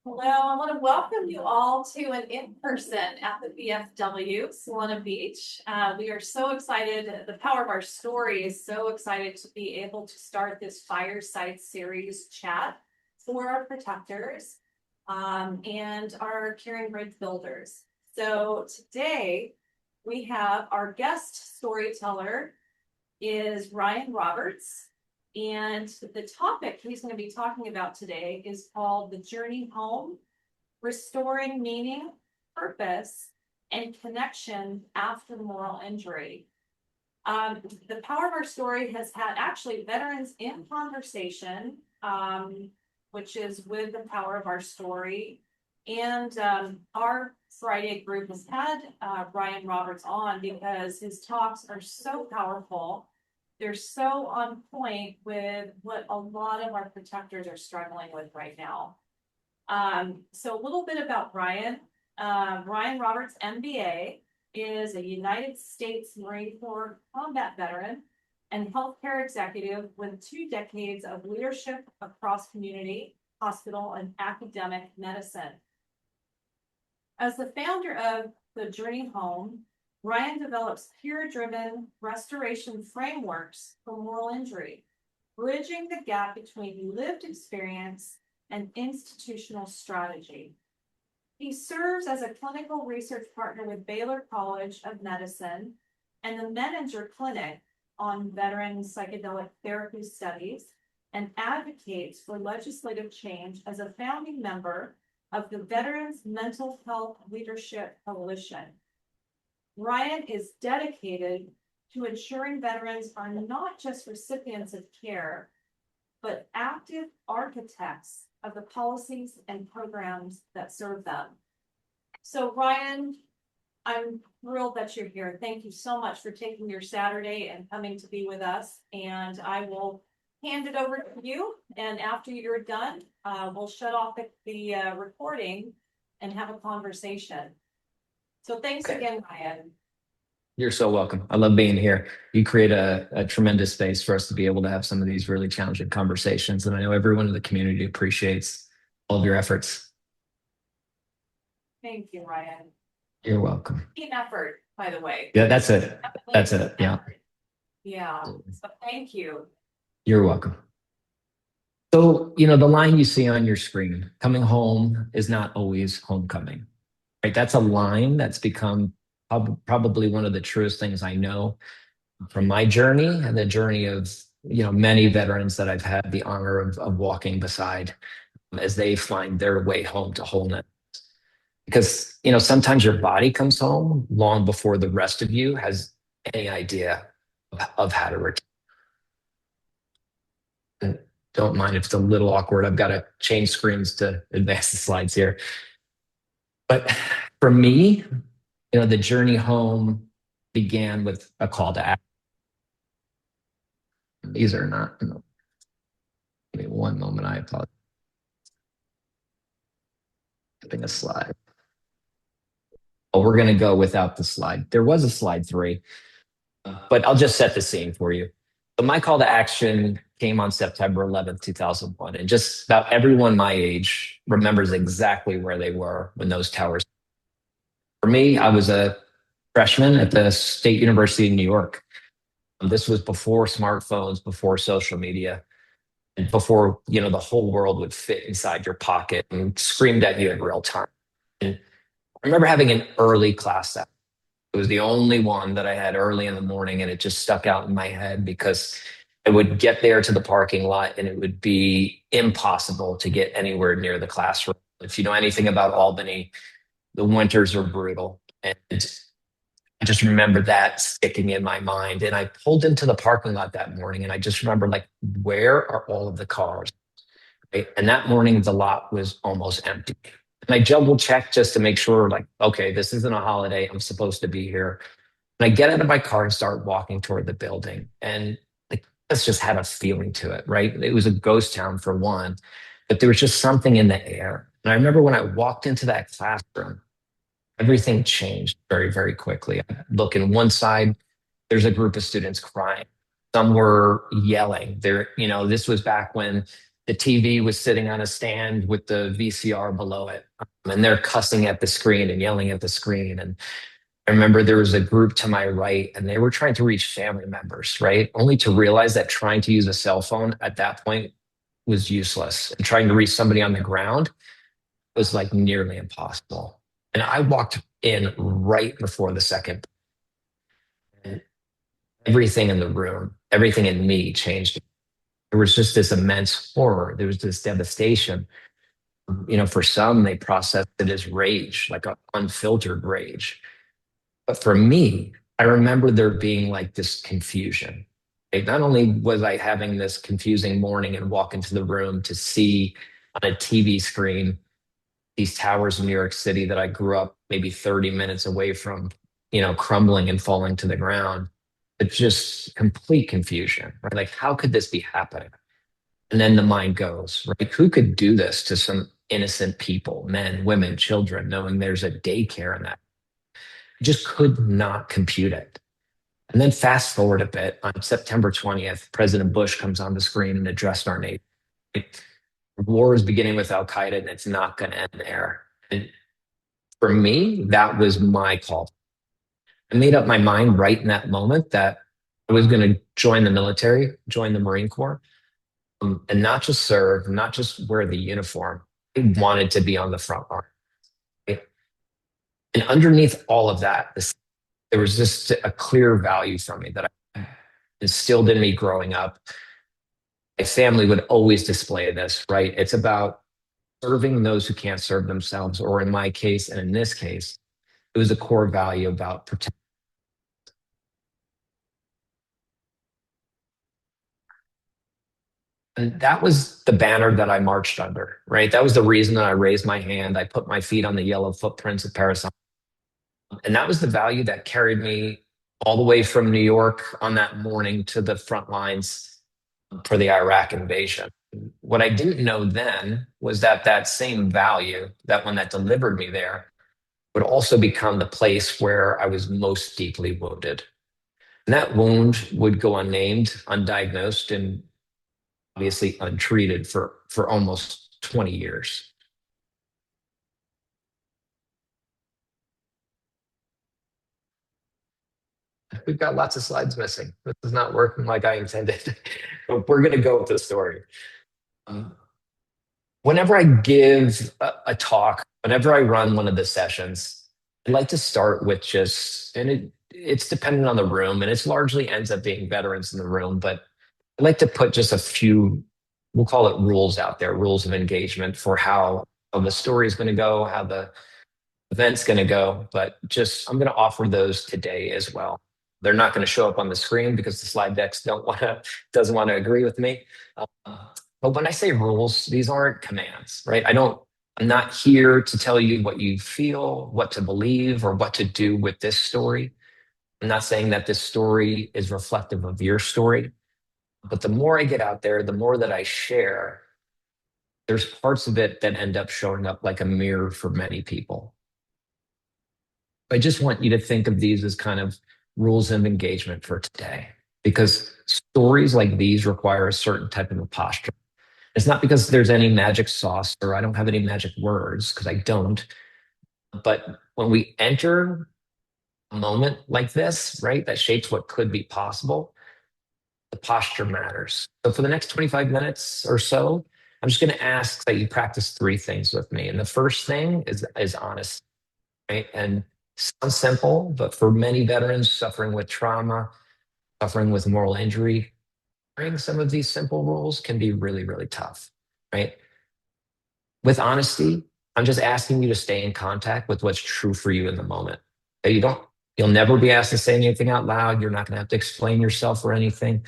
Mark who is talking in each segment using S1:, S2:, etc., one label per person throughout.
S1: Hello, I want to welcome you all to an in-person at the VFW, Solana Beach. We are so excited. The power of our story is so excited to be able to start this fireside series chat for our protectors and our caring bridge builders. So today we have our guest storyteller is Ryan Roberts. And the topic he's going to be talking about today is called The Journey Home, Restoring Meaning, Purpose, and Connection After Moral Injury. The power of our story has had actually veterans in conversation, which is with the power of our story. And our Friday group has had Ryan Roberts on because his talks are so powerful. They're so on point with what a lot of our protectors are struggling with right now. So a little bit about Ryan. Ryan Roberts, MBA, is a United States Marine Corps combat veteran and healthcare executive with 2 decades of leadership across community, hospital, and academic medicine. As the founder of The Journey Home, Ryan develops peer-driven restoration frameworks for moral injury, bridging the gap between lived experience and institutional strategy. He serves as a clinical research partner with Baylor College of Medicine and the Menninger Clinic on veteran psychedelic therapy studies and advocates for legislative change as a founding member of the Veterans Mental Health Leadership Coalition. Ryan is dedicated to ensuring veterans are not just recipients of care, but active architects of the policies and programs that serve them. So Ryan, I'm thrilled that you're here. Thank you so much for taking your Saturday and coming to be with us. And I will hand it over to you. And after you're done, we'll shut off the recording and have a conversation. So thanks again, Ryan.
S2: You're so welcome. I love being here. You create a tremendous space for us to be able to have some of these really challenging conversations. And I know everyone in the community appreciates all of your efforts.
S1: Thank you, Ryan.
S2: You're welcome.
S1: Team effort, by the way.
S2: Yeah, that's it. That's it. Yeah.
S1: Yeah. So thank you.
S2: You're welcome. So, the line you see on your screen, coming home is not always homecoming, right? That's a line that's become probably one of the truest things I know from my journey and the journey of, many veterans that I've had the honor of walking beside as they find their way home to wholeness. Because, sometimes your body comes home long before the rest of you has any idea of how to return. Don't mind if it's a little awkward. I've got to change screens to advance the slides here. But for me, the journey home began with a call to action. These are not, give me one moment. I apologize. Skipping a slide. Oh, we're going to go without the slide. There was a slide 3, but I'll just set the scene for you. So my call to action came on September 11th, 2001. And just about everyone my age remembers exactly where they were when those towers. For me, I was a freshman at the State University of New York. This was before smartphones, before social media, and before, the whole world would fit inside your pocket and screamed at you in real time. And I remember having an early class that it was the only one that I had early in the morning, and it just stuck out in my head because I would get there to the parking lot and it would be impossible to get anywhere near the classroom. If you know anything about Albany, the winters are brutal. And I just remember that sticking in my mind. And I pulled into the parking lot that morning and I just remember, like, where are all of the cars? Right? And that morning, the lot was almost empty. And I double checked just to make sure, like, okay, this isn't a holiday. I'm supposed to be here. And I get out of my car and start walking toward the building. And this just had a feeling to it, right? It was a ghost town for one, but there was just something in the air. And I remember when I walked into that classroom, everything changed very, very quickly. I look in one side, there's a group of students crying. Some were yelling. This was back when The TV was sitting on a stand with the VCR below it, and they're cussing at the screen and yelling at the screen. And I remember there was a group to my right, and they were trying to reach family members, right? Only to realize that trying to use a cell phone at that point was useless. And trying to reach somebody on the ground was like nearly impossible. And I walked in right before the second. And everything in the room, everything in me changed. There was just this immense horror. There was this devastation. For some, they processed it as rage, like an unfiltered rage. But for me, I remember there being like this confusion. Right? Not only was I having this confusing morning and walk into the room to see on a TV screen these towers in New York City that I grew up maybe 30 minutes away from, crumbling and falling to the ground. It's just complete confusion, right? Like, how could this be happening? And then the mind goes, right? Who could do this to some innocent people, men, women, children, knowing there's a daycare in that? I just could not compute it. And then fast forward a bit, on September 20th, President Bush comes on the screen and addressed our nation. War is beginning with Al Qaeda, and it's not going to end there. And for me, that was my call. I made up my mind right in that moment that I was going to join the military, join the Marine Corps, and not just serve, not just wear the uniform. I wanted to be on the front line. Right? And underneath all of that, there was just a clear value from me that I instilled in me growing up. My family would always display this, right? It's about serving those who can't serve themselves, or in my case, and in this case, it was a core value about protecting. And that was the banner that I marched under, right? That was the reason that I raised my hand. I put my feet on the yellow footprints of Paris. And that was the value that carried me all the way from New York on that morning to the front lines for the Iraq invasion. What I didn't know then was that that same value, that one that delivered me there, would also become the place where I was most deeply wounded. And that wound would go unnamed, undiagnosed, and obviously untreated for almost 20 years. We've got lots of slides missing. This is not working like I intended, but we're going to go with the story. Um, Whenever I give a talk, whenever I run one of the sessions, I like to start with it's dependent on the room, and it's largely ends up being veterans in the room, but I like to put just a few, we'll call it rules out there, rules of engagement for how the story is going to go, how the event's going to go, but just I'm going to offer those today as well. They're not going to show up on the screen because the slide decks doesn't want to agree with me. But when I say rules, these aren't commands, right? I'm not here to tell you what you feel, what to believe, or what to do with this story. I'm not saying that this story is reflective of your story, but the more I get out there, the more that I share, there's parts of it that end up showing up like a mirror for many people. I just want you to think of these as kind of rules of engagement for today, because stories like these require a certain type of a posture. It's not because there's any magic sauce or I don't have any magic words, because I don't. But when we enter a moment like this, right, that shapes what could be possible, the posture matters. So for the next 25 minutes or so, I'm just going to ask that you practice three things with me. And the first thing is honesty, right? And sounds simple, but for many veterans suffering with trauma, suffering with moral injury, learning some of these simple rules can be really, really tough, right? With honesty, I'm just asking you to stay in contact with what's true for you in the moment. You'll never be asked to say anything out loud. You're not going to have to explain yourself or anything.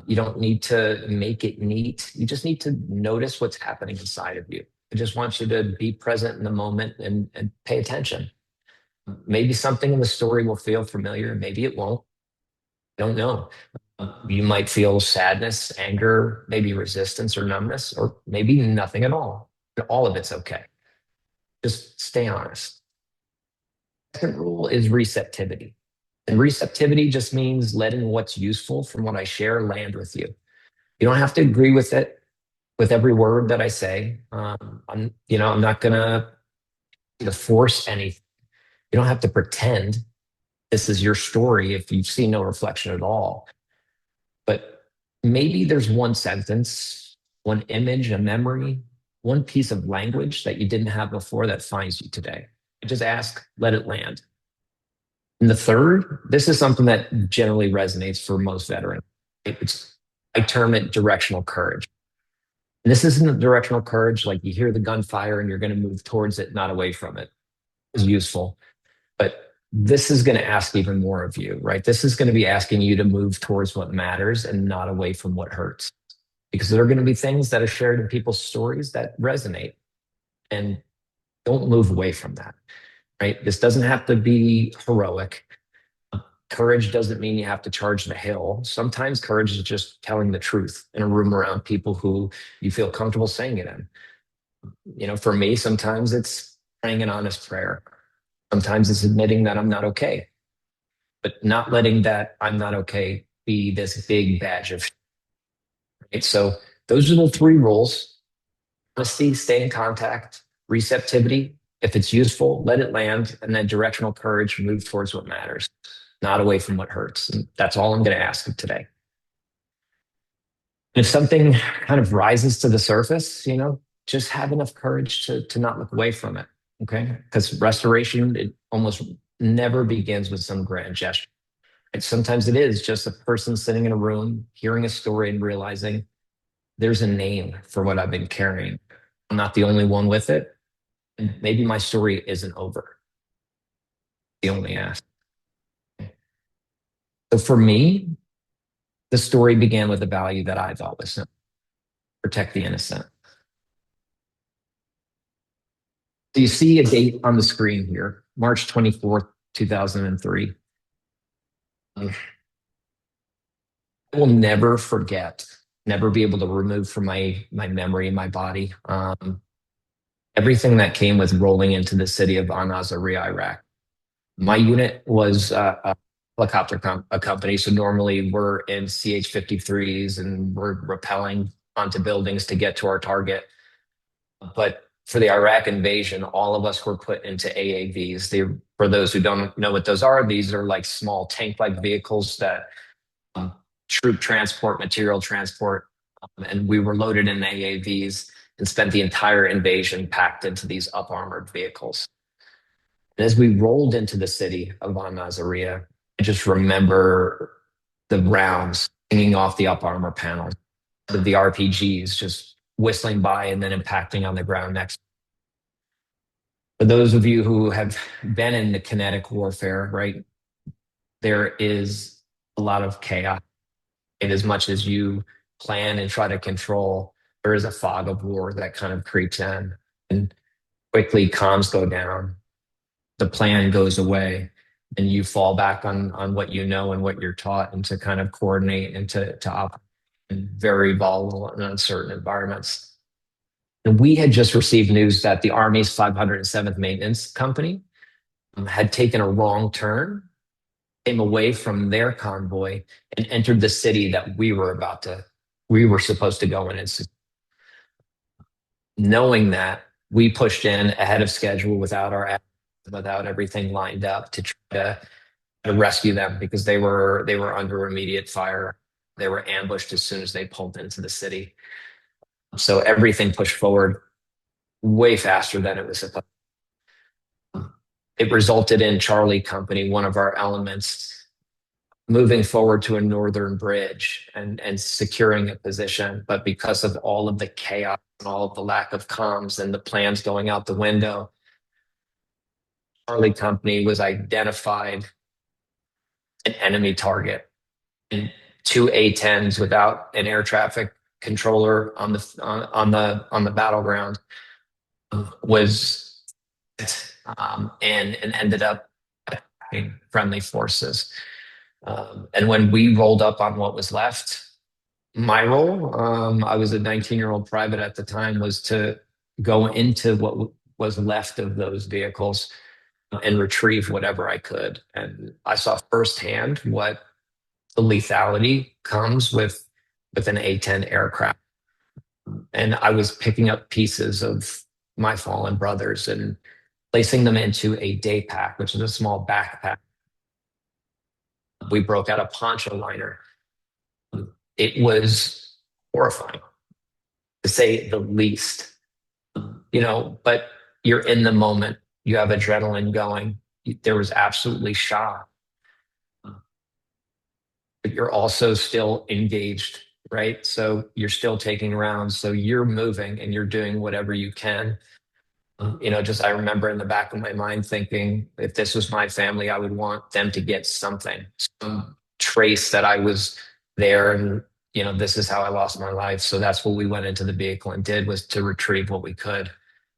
S2: You don't need to make it neat. You just need to notice what's happening inside of you. I just want you to be present in the moment and pay attention. Maybe something in the story will feel familiar. Maybe it won't. I don't know. You might feel sadness, anger, maybe resistance or numbness, or maybe nothing at all. All of it's okay. Just stay honest. Second rule is receptivity. And receptivity just means letting what's useful from what I share land with you. You don't have to agree with it. with every word that I say. I'm not gonna force anything. You don't have to pretend this is your story if you see no reflection at all. But maybe there's one sentence, one image, a memory, one piece of language that you didn't have before that finds you today. Just ask, let it land. And the third, this is something that generally resonates for most veterans. I term it directional courage. And this isn't a directional courage like you hear the gunfire and you're going to move towards it, not away from it. It's useful. But this is going to ask even more of you, right? This is going to be asking you to move towards what matters and not away from what hurts. Because there are going to be things that are shared in people's stories that resonate. And don't move away from that, right? This doesn't have to be heroic. Courage doesn't mean you have to charge the hill. Sometimes courage is just telling the truth in a room around people who you feel comfortable saying it in. For me, sometimes it's praying an honest prayer. Sometimes it's admitting that I'm not okay, but not letting that I'm not okay be this big badge of. Right? So those are the three rules: honesty, stay in contact; receptivity, if it's useful, let it land; and then directional courage, move towards what matters, not away from what hurts. And that's all I'm going to ask of today. If something kind of rises to the surface, just have enough courage to not look away from it. Okay. Because restoration, it almost never begins with some grand gesture. And sometimes it is just a person sitting in a room, hearing a story and realizing there's a name for what I've been carrying. I'm not the only one with it. And maybe my story isn't over. The only ask. So for me, the story began with a value that I thought was simple: protect the innocent. So you see a date on the screen here, March 24th, 2003. I will never forget, never be able to remove from my memory, my body, everything that came with rolling into the city of Al Nazariya, Iraq. My unit was a helicopter a company, so normally we're in CH-53s and we're rappelling onto buildings to get to our target. But for the Iraq invasion, all of us were put into AAVs. For those who don't know what those are, these are like small tank-like vehicles that um, troop transport, material transport, and we were loaded in AAVs and spent the entire invasion packed into these up-armored vehicles. And as we rolled into the city of Al Nazariya, I just remember the rounds hanging off the up-armor panels, the RPGs just whistling by and then impacting on the ground next. For those of you who have been in the kinetic warfare, right, there is a lot of chaos. And as much as you plan and try to control, there is a fog of war that kind of creeps in, and quickly comms go down. The plan goes away, and you fall back on what you know and what you're taught, and to kind of coordinate and to operate in very volatile and uncertain environments. And we had just received news that the Army's 507th Maintenance Company had taken a wrong turn, came away from their convoy, and entered the city that we were supposed to go in. And knowing that, we pushed in ahead of schedule without everything lined up to try to rescue them, because they were under immediate fire. They were ambushed as soon as they pulled into the city. So everything pushed forward way faster than it was supposed to. It resulted in Charlie Company, one of our elements, moving forward to a northern bridge and securing a position. But because of all of the chaos and all of the lack of comms and the plans going out the window, Charlie Company was identified an enemy target, and two A-10s without an air traffic controller on the battleground was and ended up attacking friendly forces. And when we rolled up on what was left, my role, I was a 19-year-old private at the time, was to go into what was left of those vehicles and retrieve whatever I could. And I saw firsthand what the lethality comes with an A-10 aircraft. And I was picking up pieces of my fallen brothers and placing them into a day pack, which is a small backpack. We broke out a poncho liner. It was horrifying, to say the least, but you're in the moment. You have adrenaline going. There was absolutely shock, but you're also still engaged, right? So you're still taking rounds. So you're moving and you're doing whatever you can. Just I remember in the back of my mind thinking, if this was my family, I would want them to get something, some trace that I was there, and this is how I lost my life. So that's what we went into the vehicle and did, was to retrieve what we could.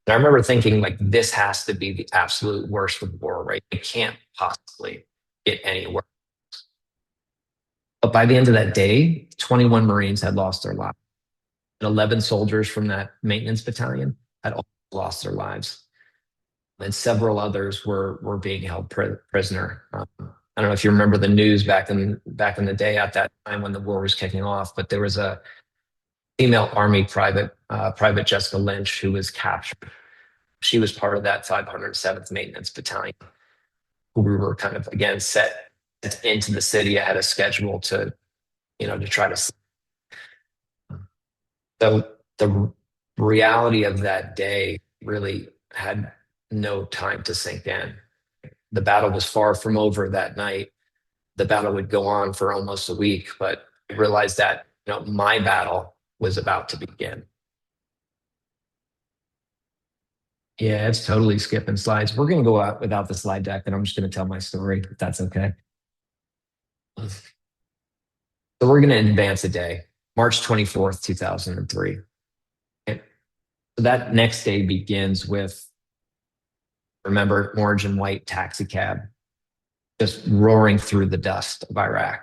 S2: And I remember thinking, like, this has to be the absolute worst of war, right? It can't possibly get any worse. But by the end of that day, 21 Marines had lost their lives. And 11 soldiers from that maintenance battalion had all lost their lives. And several others were being held prisoner. I don't know if you remember the news back in the day at that time when the war was kicking off, but there was a female Army private, Private Jessica Lynch, who was captured. She was part of that 507th Maintenance Battalion, who we were kind of, again, set into the city ahead of schedule to try to. So the reality of that day really had no time to sink in. The battle was far from over that night. The battle would go on for almost a week, but I realized that my battle was about to begin. Yeah, it's totally skipping slides. We're going to go out without the slide deck, and I'm just going to tell my story, if that's okay. So we're going to advance a day, March 24th, 2003. Okay. So that next day begins with, remember, orange and white taxi cab just roaring through the dust of Iraq.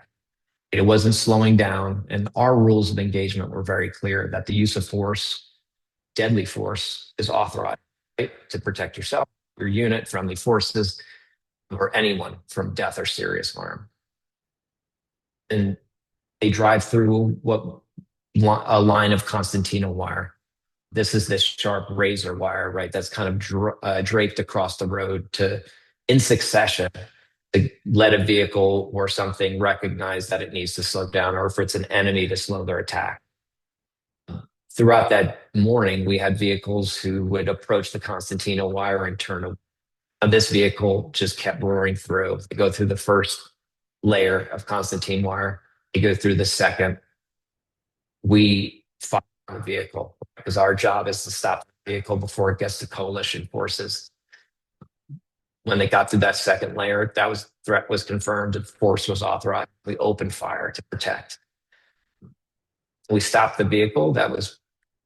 S2: It wasn't slowing down, and our rules of engagement were very clear that the use of force, deadly force, is authorized, right, to protect yourself, your unit, friendly forces, or anyone from death or serious harm. And they drive through a line of concertina wire. This is this sharp razor wire, right? That's kind of draped across the road in succession, to let a vehicle or something recognize that it needs to slow down, or if it's an enemy, to slow their attack. Throughout that morning, we had vehicles who would approach the concertina wire and turn away. This vehicle just kept roaring through. They go through the first layer of concertina wire. They go through the second. We fire on the vehicle because our job is to stop the vehicle before it gets to coalition forces. When they got through that second layer, threat was confirmed and force was authorized. We opened fire to protect. We stopped the vehicle.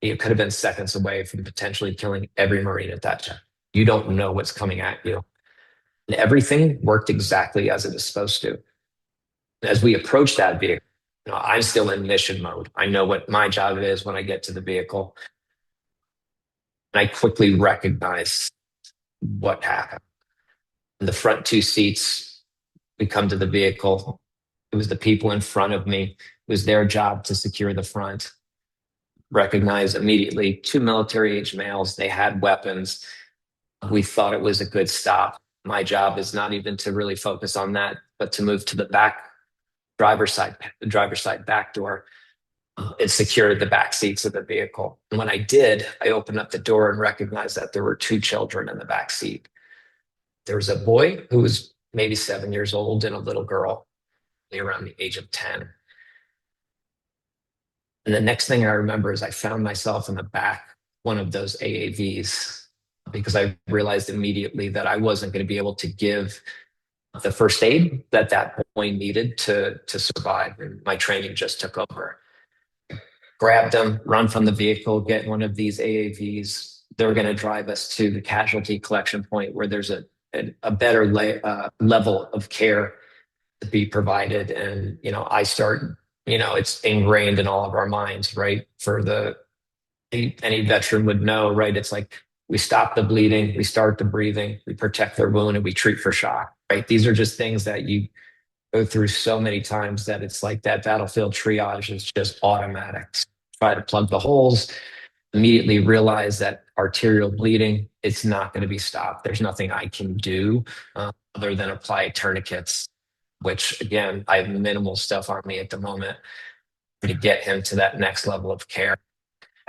S2: It could have been seconds away from potentially killing every Marine at that time. You don't know what's coming at you. And everything worked exactly as it was supposed to. As we approached that vehicle, I'm still in mission mode. I know what my job is when I get to the vehicle. And I quickly recognize what happened. In the front two seats, we come to the vehicle. It was the people in front of me. It was their job to secure the front. Recognize immediately two military-age males. They had weapons. We thought it was a good stop. My job is not even to really focus on that, but to move to the back driver's side back door. It secured the back seats of the vehicle. And when I did, I opened up the door and recognized that there were two children in the back seat. There was a boy who was maybe 7 years old and a little girl around the age of 10. And the next thing I remember is I found myself in the back one of those AAVs, because I realized immediately that I wasn't going to be able to give the first aid that boy needed to survive. And my training just took over. Grabbed him, run from the vehicle, get one of these AAVs. They're going to drive us to the casualty collection point, where there's a better level of care to be provided. And I start, it's ingrained in all of our minds, right? Any veteran would know, right? It's like, we stop the bleeding, we start the breathing, we protect their wound, and we treat for shock, right? These are just things that you go through so many times that it's like that battlefield triage is just automatic. Try to plug the holes, Immediately realized that arterial bleeding, it's not going to be stopped. There's nothing I can do other than apply tourniquets, which again, I have minimal stuff on me at the moment to get him to that next level of care.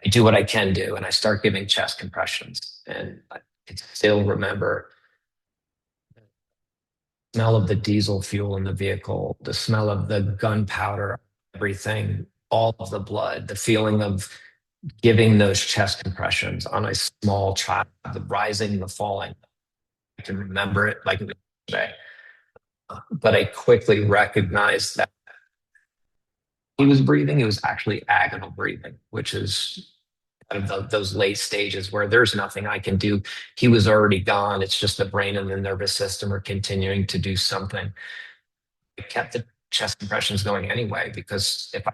S2: I do what I can do, and I start giving chest compressions. And I can still remember the smell of the diesel fuel in the vehicle, the smell of the gunpowder, everything, all of the blood, the feeling of giving those chest compressions on a small child, the rising, the falling. I can remember it like yesterday. But I quickly recognized that he was breathing. It was actually agonal breathing, which is kind of those late stages where there's nothing I can do. He was already gone. It's just the brain and the nervous system are continuing to do something. I kept the chest compressions going anyway, because if I,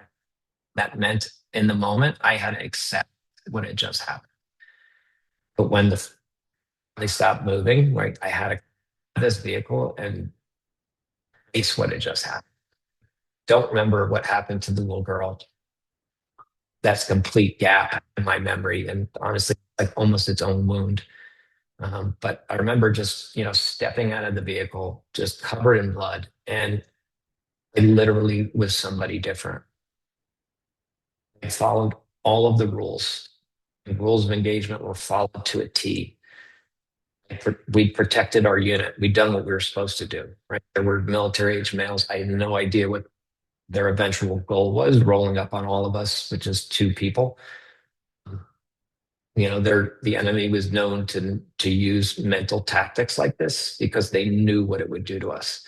S2: that meant in the moment, I had to accept what had just happened. But when they stopped moving, right, I had to this vehicle and face what had just happened. Don't remember what happened to the little girl. That's a complete gap in my memory, and honestly, like almost its own wound. But I remember just stepping out of the vehicle, just covered in blood, and I literally was somebody different. I followed all of the rules. The rules of engagement were followed to a T. We protected our unit. We'd done what we were supposed to do. Right? There were military-age males. I had no idea what their eventual goal was, rolling up on all of us, which is two people. The enemy was known to use mental tactics like this because they knew what it would do to us.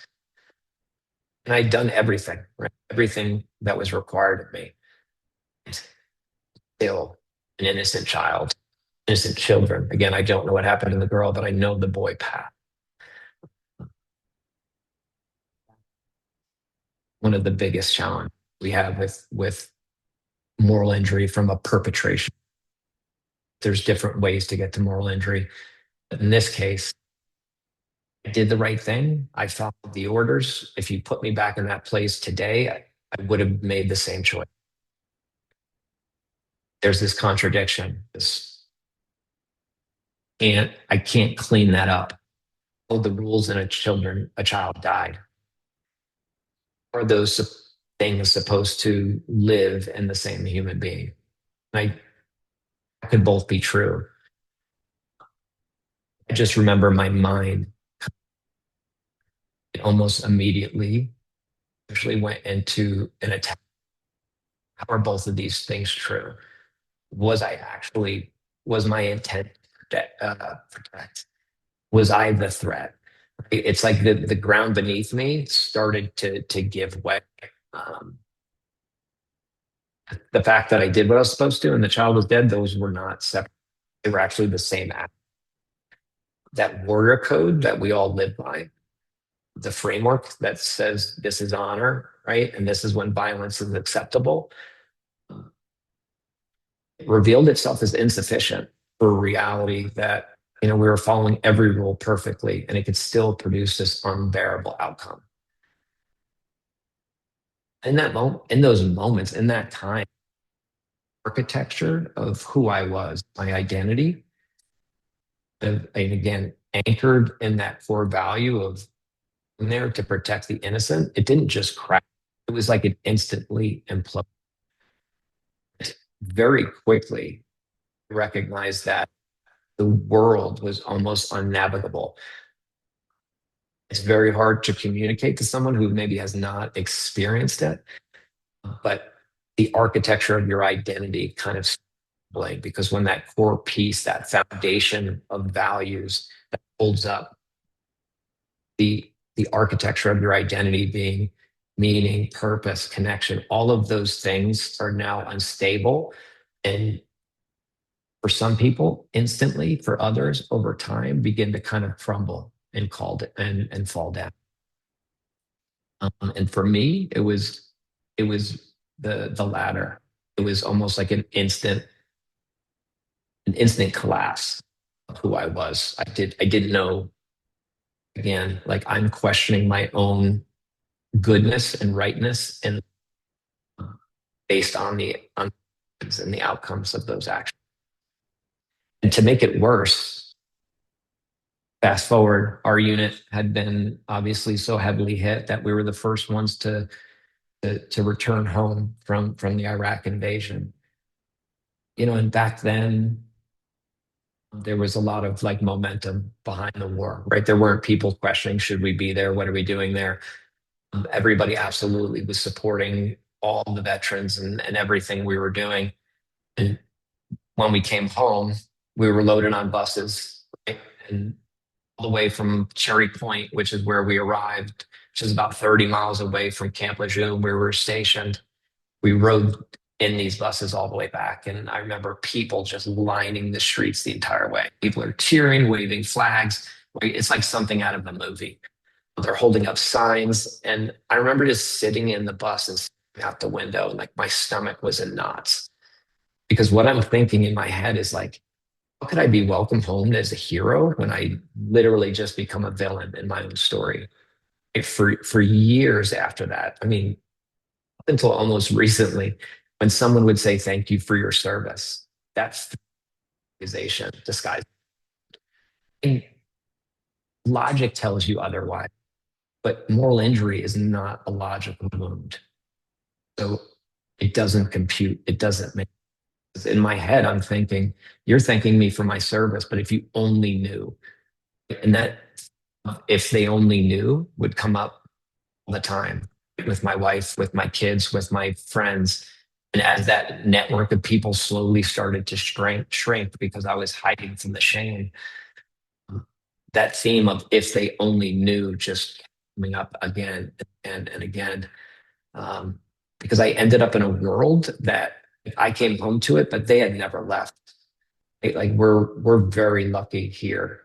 S2: And I'd done everything, right? Everything that was required of me. Still an innocent child, innocent children. Again, I don't know what happened to the girl, but I know the boy passed. One of the biggest challenges we have with moral injury from a perpetration. There's different ways to get to moral injury. But in this case, I did the right thing. I followed the orders. If you put me back in that place today, I would have made the same choice. There's this contradiction. And I can't clean that up. All the rules and a child died. Are those things supposed to live in the same human being? I could both be true. I just remember my mind almost immediately actually went into an attack. How are both of these things true? Was my intent to protect? Was I the threat? It's like the ground beneath me started to give way. Um, the fact that I did what I was supposed to and the child was dead, those were not separate. They were actually the same act. That warrior code that we all live by, the framework that says this is honor, right? And this is when violence is acceptable, it revealed itself as insufficient for reality that we were following every rule perfectly and it could still produce this unbearable outcome. In that moment, in those moments, in that time, architecture of who I was, my identity, and again, anchored in that core value of there to protect the innocent, it didn't just crack. It was like it instantly imploded. Very quickly recognized that the world was almost unnavigable. It's very hard to communicate to someone who maybe has not experienced it, but the architecture of your identity kind of because when that core piece, that foundation of values that holds up the architecture of your identity being meaning, purpose, connection, all of those things are now unstable. And for some people, instantly, for others, over time, begin to kind of crumble and and fall down. And for me, it was the latter. It was almost like an instant collapse of who I was. I didn't know, again, like I'm questioning my own goodness and rightness and based on the and the outcomes of those actions. And to make it worse, fast forward, our unit had been obviously so heavily hit that we were the first ones to return home from the Iraq invasion. And back then there was a lot of like momentum behind the war, right? There weren't people questioning, should we be there? What are we doing there? Everybody absolutely was supporting all the veterans and everything we were doing. And when we came home, we were loaded on buses, right? And all the way from Cherry Point, which is where we arrived, which is about 30 miles away from Camp Lejeune, where we were stationed. We rode in these buses all the way back. And I remember people just lining the streets the entire way. People are cheering, waving flags. It's like something out of a movie. They're holding up signs. And I remember just sitting in the bus and staring out the window, and like my stomach was in knots. Because what I'm thinking in my head is like, how could I be welcomed home as a hero when I literally just become a villain in my own story? For years after that, I mean, up until almost recently, when someone would say thank you for your service, that's accusation disguised. And logic tells you otherwise, but moral injury is not a logical wound. So it doesn't compute. It doesn't make sense. In my head, I'm thinking, you're thanking me for my service, but if you only knew, and that if they only knew would come up all the time with my wife, with my kids, with my friends. And as that network of people slowly started to shrink because I was hiding from the shame, that theme of if they only knew just coming up again and again. Um, because I ended up in a world that I came home to it, but they had never left. Like we're very lucky here.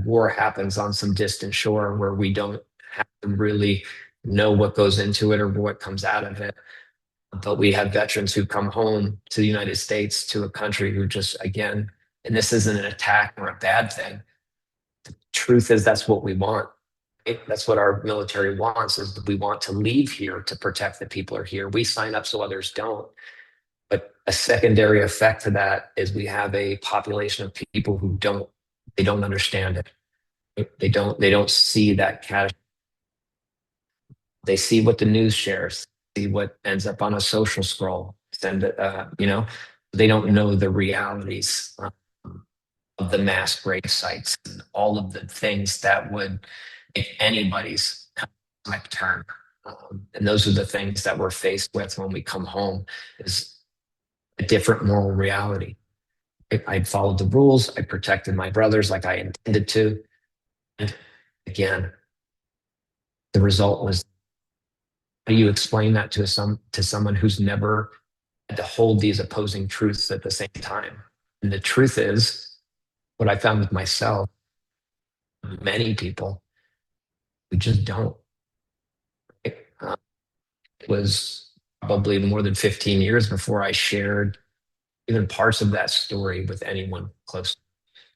S2: War happens on some distant shore where we don't have to really know what goes into it or what comes out of it. But we have veterans who come home to the United States, to a country who just, again, and this isn't an attack or a bad thing. The truth is that's what we want. Right? That's what our military wants, is that we want to leave here to protect the people who are here. We sign up so others don't. But a secondary effect to that is we have a population of people who they don't understand it. They don't see that category. They see what the news shares, see what ends up on a social scroll. They don't know the realities of the mass grave sites and all of the things that would make anybody's stomach turn. And those are the things that we're faced with when we come home, is a different moral reality. I followed the rules. I protected my brothers like I intended to. And again, the result was, how do you explain that to someone who's never had to hold these opposing truths at the same time? And the truth is, what I found with myself, many people, we just don't. It was probably more than 15 years before I shared even parts of that story with anyone close.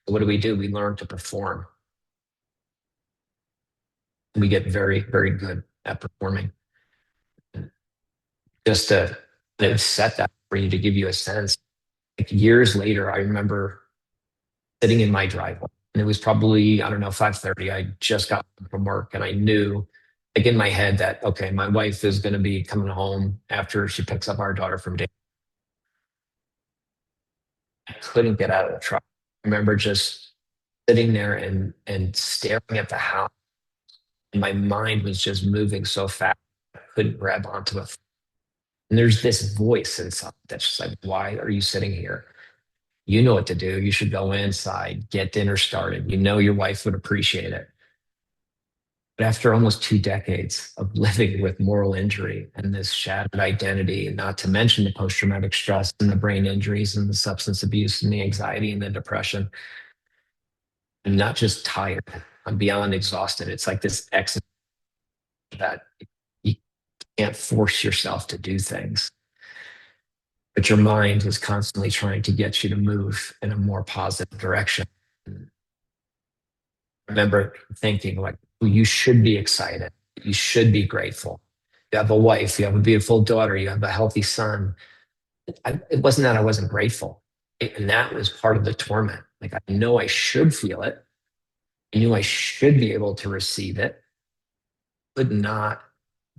S2: So what do? We learn to perform. We get very, very good at performing. Just to set that for you, to give you a sense, like years later, I remember sitting in my driveway, and it was probably, I don't know, 5:30. I just got home from work, and I knew, like in my head, that okay, my wife is going to be coming home after she picks up our daughter from day. I couldn't get out of the truck. I remember just sitting there and staring at the house, and my mind was just moving so fast I couldn't grab onto it. And there's this voice inside that's just like, why are you sitting here? You know what to do. You should go inside, get dinner started. You know your wife would appreciate it. But after almost 2 decades of living with moral injury and this shattered identity, and not to mention the post traumatic stress and the brain injuries and the substance abuse and the anxiety and the depression, I'm not just tired, I'm beyond exhausted. It's like this exit that you can't force yourself to do things, but your mind is constantly trying to get you to move in a more positive direction. I remember thinking, like, well, you should be excited. You should be grateful. You have a wife, you have a beautiful daughter, you have a healthy son. It wasn't that I wasn't grateful. And that was part of the torment. Like, I know I should feel it. I knew I should be able to receive it, but not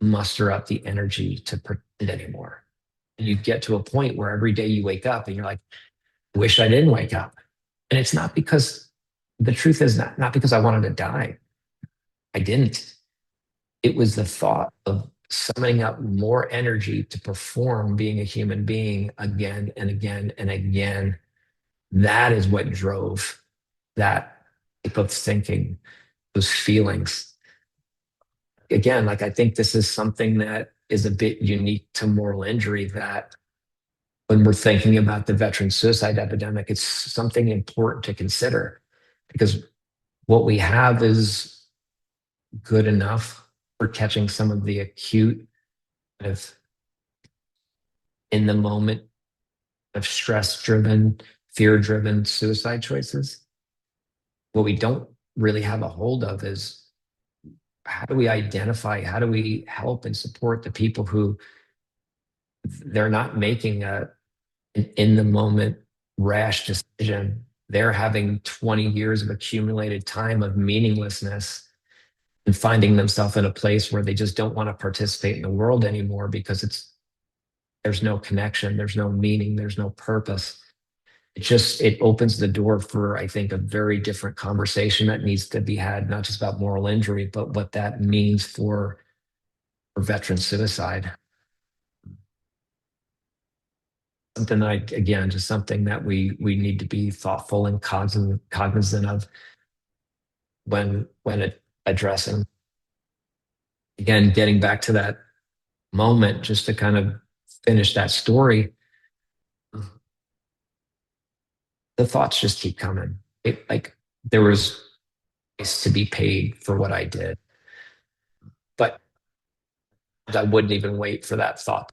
S2: muster up the energy to pretend anymore. And you get to a point where every day you wake up and you're like, wish I didn't wake up. And it's not because the truth is not because I wanted to die. I didn't. It was the thought of summoning up more energy to perform being a human being again and again and again. That is what drove that type of thinking, those feelings. Again, like I think this is something that is a bit unique to moral injury, that when we're thinking about the veteran suicide epidemic, it's something important to consider, because what we have is good enough for catching some of the acute kind of in the moment of stress driven, fear driven suicide choices. What we don't really have a hold of is how do we identify, how do we help and support the people who they're not making an in the moment rash decision. They're having 20 years of accumulated time of meaninglessness and finding themselves in a place where they just don't want to participate in the world anymore because there's no connection, there's no meaning, there's no purpose. It opens the door for, I think, a very different conversation that needs to be had, not just about moral injury, but what that means for veteran suicide. Something that again, just something that we need to be thoughtful and cognizant of when addressing. Again, getting back to that moment, just to kind of finish that story, the thoughts just keep coming. Like there was price to be paid for what I did, but I wouldn't even wait for that thought.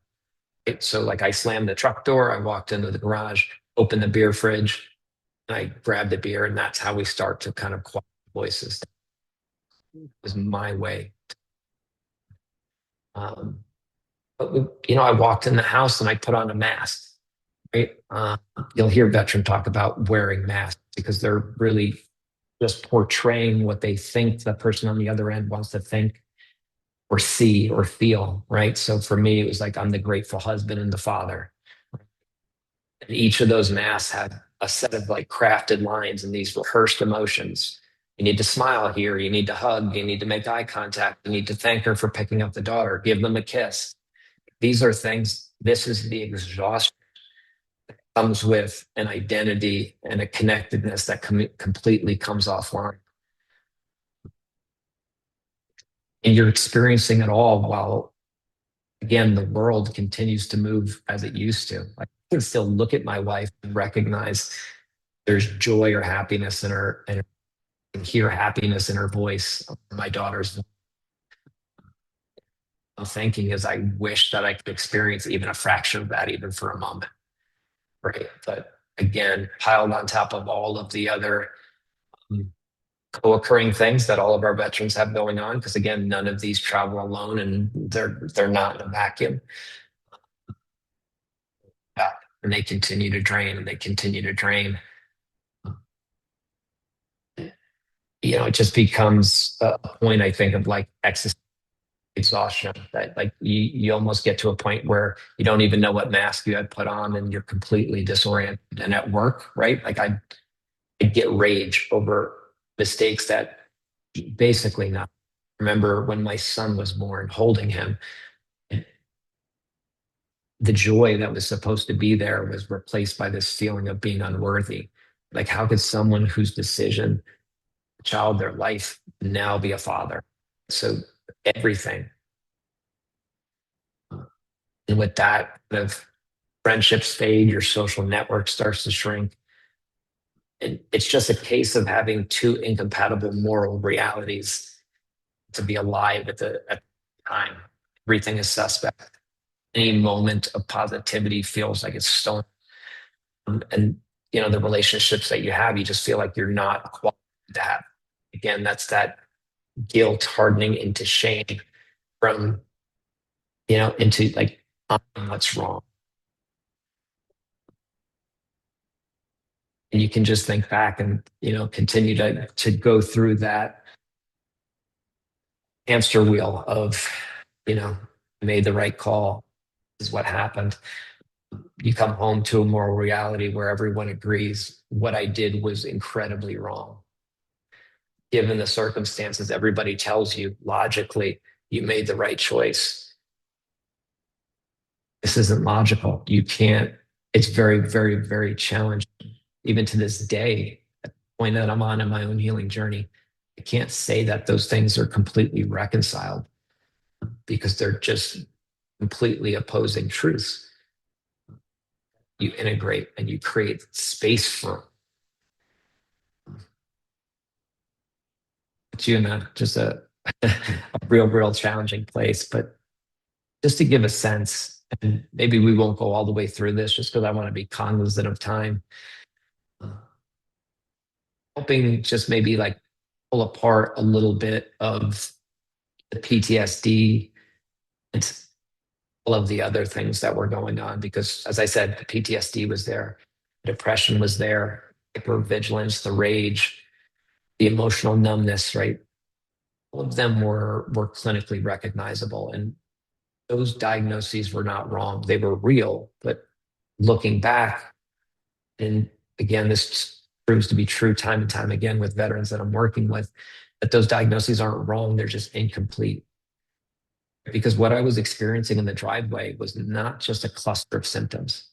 S2: Right? So like I slammed the truck door, I walked into the garage, opened the beer fridge, and I grabbed the beer, and that's how we start to kind of quiet voices. It was my way. Um, but I walked in the house and I put on a mask. Right? You'll hear veteran talk about wearing masks because they're really just portraying what they think the person on the other end wants to think or see or feel. Right? So for me, it was like I'm the grateful husband and the father. And each of those masks had a set of like crafted lines and these rehearsed emotions. You need to smile here. You need to hug. You need to make eye contact. You need to thank her for picking up the daughter. Give them a kiss. These are things. This is the exhaustion comes with an identity and a connectedness that completely comes offline. And you're experiencing it all while, again, the world continues to move as it used to. I can still look at my wife and recognize there's joy or happiness in her, and hear happiness in her voice. My daughter's thinking is, I wish that I could experience even a fraction of that, even for a moment. Right. But again, piled on top of all of the other co-occurring things that all of our veterans have going on, because again, none of these travel alone, and they're not in a vacuum. Yeah. And they continue to drain and they continue to drain. It just becomes a point, I think, of like existential exhaustion, that like you almost get to a point where you don't even know what mask you had put on and you're completely disoriented. And at work, right? Like I get rage over mistakes that basically not. Remember when my son was born, holding him, the joy that was supposed to be there was replaced by this feeling of being unworthy. Like, how could someone whose decision, child, their life, now be a father? So everything. And with that, kind of friendships fade, your social network starts to shrink. And it's just a case of having two incompatible moral realities to be alive at the time. Everything is suspect. Any moment of positivity feels like it's stolen. And the relationships that you have, you just feel like you're not qualified to have. Again, that's that guilt hardening into shame from into like what's wrong. And you can just think back and, continue to go through that hamster wheel of, you know, made the right call, is what happened. You come home to a moral reality where everyone agrees what I did was incredibly wrong. Given the circumstances, everybody tells you logically you made the right choice. This isn't logical. You can't, it's very, very, very challenging. Even to this day, at the point that I'm on in my own healing journey, I can't say that those things are completely reconciled because they're just completely opposing truths. You integrate and you create space for you in a real challenging place. But just to give a sense, and maybe we won't go all the way through this just because I want to be cognizant of time. Hoping just maybe like pull apart a little bit of the PTSD and all of the other things that were going on. Because as I said, the PTSD was there, depression was there, hypervigilance, the rage, the emotional numbness, right? All of them were clinically recognizable. And those diagnoses were not wrong. They were real. But looking back, and again, this proves to be true time and time again with veterans that I'm working with, that those diagnoses aren't wrong. They're just incomplete. Because what I was experiencing in the driveway was not just a cluster of symptoms,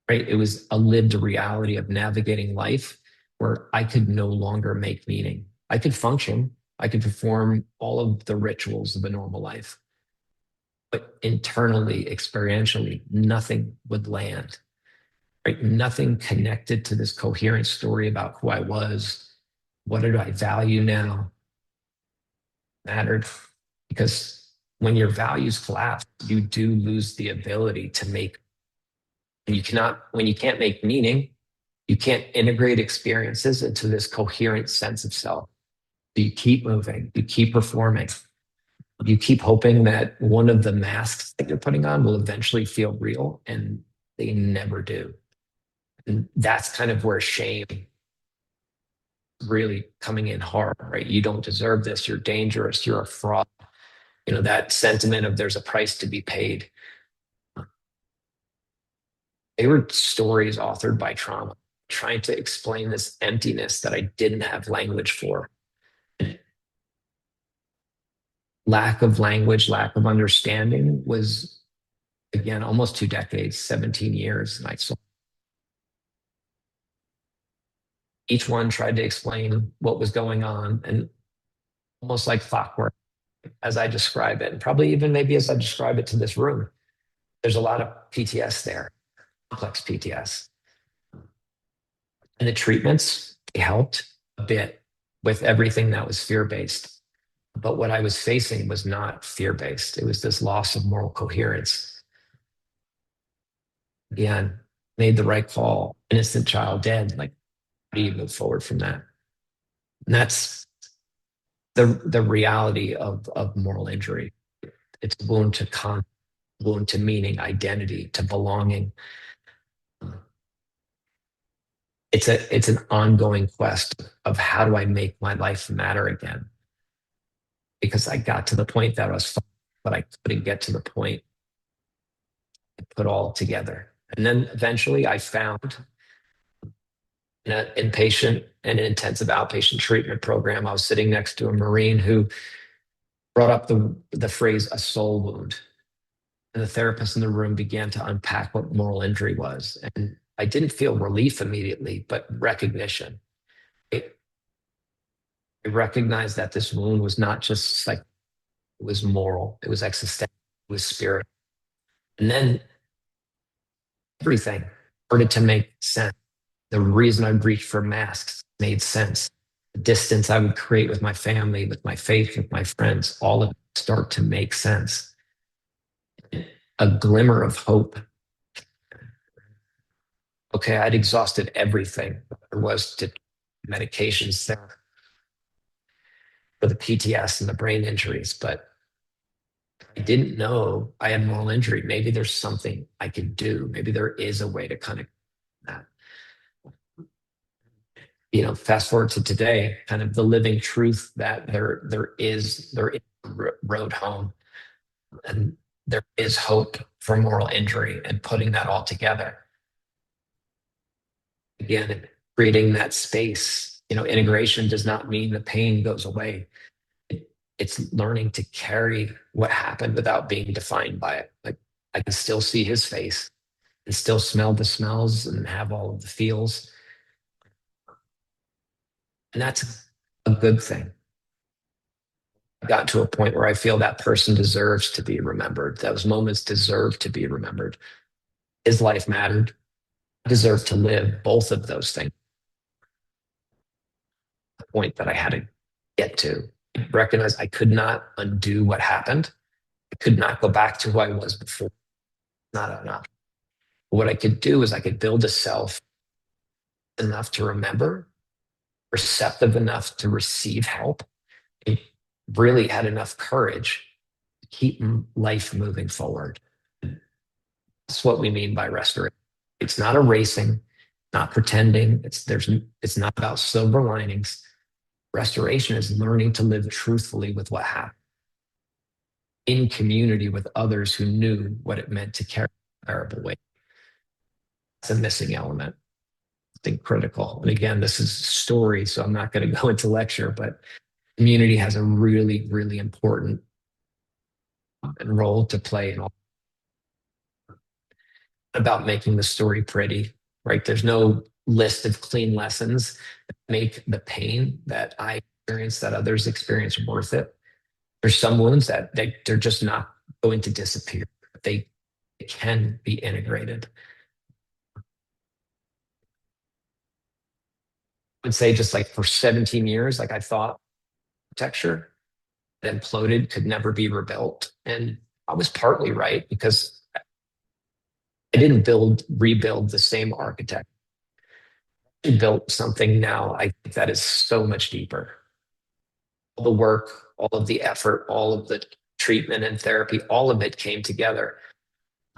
S2: right? It was a lived reality of navigating life where I could no longer make meaning. I could function, I could perform all of the rituals of a normal life, but internally, experientially, nothing would land, right? Nothing connected to this coherent story about who I was. What did I value now? Mattered, because when your values collapse, you do lose the ability to make. When you can't make meaning, you can't integrate experiences into this coherent sense of self. So you keep moving, you keep performing, you keep hoping that one of the masks that you're putting on will eventually feel real, and they never do. And that's kind of where shame really coming in hard, right? You don't deserve this, you're dangerous, you're a fraud. That sentiment of there's a price to be paid. They were stories authored by trauma, trying to explain this emptiness that I didn't have language for. Lack of language, lack of understanding was, again, almost 2 decades, 17 years. And I saw each one tried to explain what was going on, and almost like clockwork, as I describe it, and probably even maybe as I describe it to this room, there's a lot of PTS there, complex PTS. And the treatments, they helped a bit with everything that was fear-based. But what I was facing was not fear-based. It was this loss of moral coherence. Again, made the right call, innocent child dead. Like, how do you move forward from that? And that's the reality of moral injury. It's a wound to wound to meaning, identity, to belonging. It's an ongoing quest of how do I make my life matter again? Because I got to the point that I was fine, but I couldn't get to the point to put all together. And then eventually I found in an inpatient and an intensive outpatient treatment program, I was sitting next to a Marine who brought up the phrase a soul wound. And the therapist in the room began to unpack what moral injury was. And I didn't feel relief immediately, but recognition. I recognized that this wound was not just like, it was moral, it was existential, it was spirit. And then everything started to make sense. The reason I reached for masks made sense. The distance I would create with my family, with my faith, with my friends, all of it start to make sense. A glimmer of hope. Okay, I'd exhausted everything there was to medications there for the PTS and the brain injuries, but I didn't know I had moral injury. Maybe there's something I could do. Maybe there is a way to kind of that. fast forward to today, kind of the living truth that there is a road home, and there is hope for moral injury, and putting that all together. Again, creating that space. Integration does not mean the pain goes away. It's learning to carry what happened without being defined by it. Like, I can still see his face and still smell the smells and have all of the feels. And that's a good thing. I've gotten to a point where I feel that person deserves to be remembered. Those moments deserve to be remembered. His life mattered. I deserve to live both of those things. The point that I had to get to, recognize I could not undo what happened. I could not go back to who I was before. Not enough. What I could do is I could build a self enough to remember, receptive enough to receive help, and really had enough courage to keep life moving forward. That's what we mean by restoration. It's not erasing, not pretending. It's not about silver linings. Restoration is learning to live truthfully with what happened, in community with others who knew what it meant to carry a terrible weight. It's a missing element. I think critical. And again, this is story, so I'm not going to go into lecture, but community has a really, really important role to play in all about making the story pretty, right? There's no list of clean lessons that make the pain that I experience, that others experience, worth it. There's some wounds that they're just not going to disappear. They can be integrated. I would say just like for 17 years, like I thought architecture that imploded could never be rebuilt. And I was partly right because I didn't rebuild the same architect. I built something now I think that is so much deeper. All the work, all of the effort, all of the treatment and therapy, all of it came together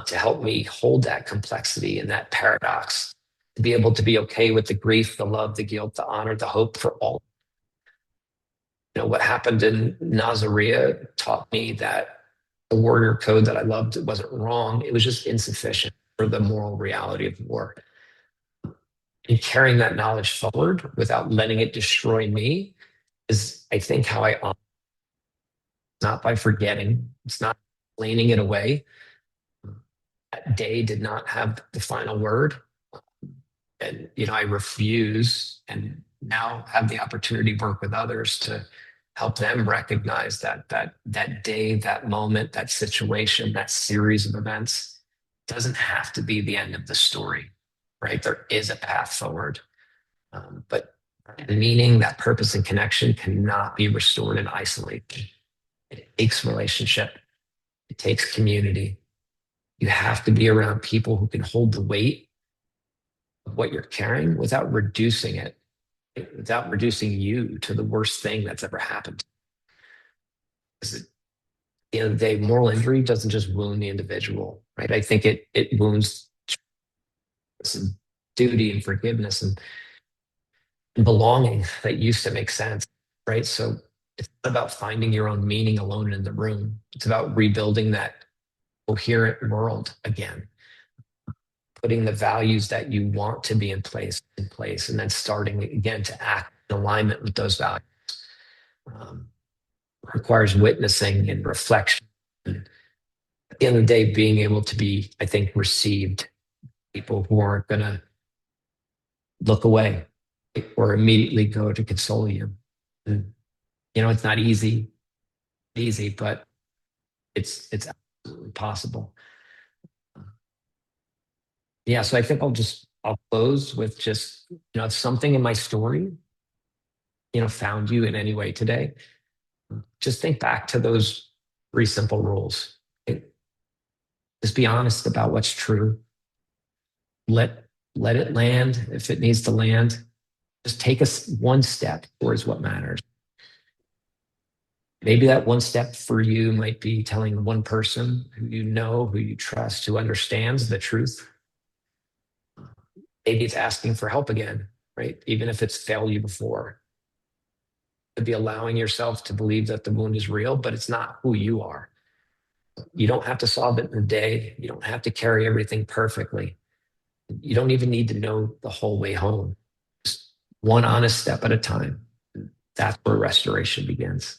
S2: to help me hold that complexity and that paradox, to be able to be okay with the grief, the love, the guilt, the honor, the hope for all. What happened in Nazaria taught me that the warrior code that I loved wasn't wrong. It was just insufficient for the moral reality of war. And carrying that knowledge forward without letting it destroy me is, I think, how I honor. Not by forgetting. It's not explaining it away. That day did not have the final word. And, I refuse and now have the opportunity to work with others to help them recognize that day, that moment, that situation, that series of events doesn't have to be the end of the story, right? There is a path forward. But the meaning, that purpose and connection cannot be restored in isolation. It takes relationship. It takes community. You have to be around people who can hold the weight of what you're carrying without reducing it, without reducing you to the worst thing that's ever happened. Because at the end of the day, moral injury doesn't just wound the individual, right? I think it wounds duty and forgiveness and belonging that used to make sense, right? So it's not about finding your own meaning alone in the room. It's about rebuilding that coherent world again, putting the values that you want to be in place, and then starting again to act in alignment with those values. Requires witnessing and reflection. And at the end of the day, being able to be, I think, received, people who aren't going to look away or immediately go to console you. And, it's not easy, but it's absolutely possible. Yeah, so I think I'll close with just, if something in my story, found you in any way today, just think back to those 3 simple rules. Just be honest about what's true. Let it land if it needs to land. Just take us one step towards what matters. Maybe that one step for you might be telling one person who you trust, who understands the truth. Maybe it's asking for help again. right? Even if it's failed you before, to be allowing yourself to believe that the wound is real, but it's not who you are. You don't have to solve it in a day. You don't have to carry everything perfectly. You don't even need to know the whole way home. Just one honest step at a time. That's where restoration begins.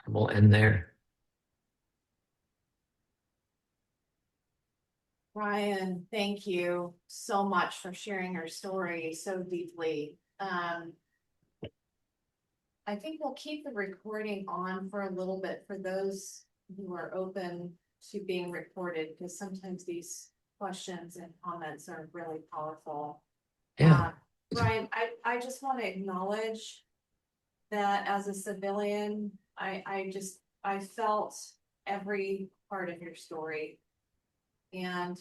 S2: We'll end there.
S1: Ryan, thank you so much for sharing your story so deeply. I think we'll keep the recording on for a little bit for those who are open to being recorded, because sometimes these questions and comments are really powerful.
S2: Yeah.
S1: Ryan, I just want to acknowledge that as a civilian, I felt every part of your story. And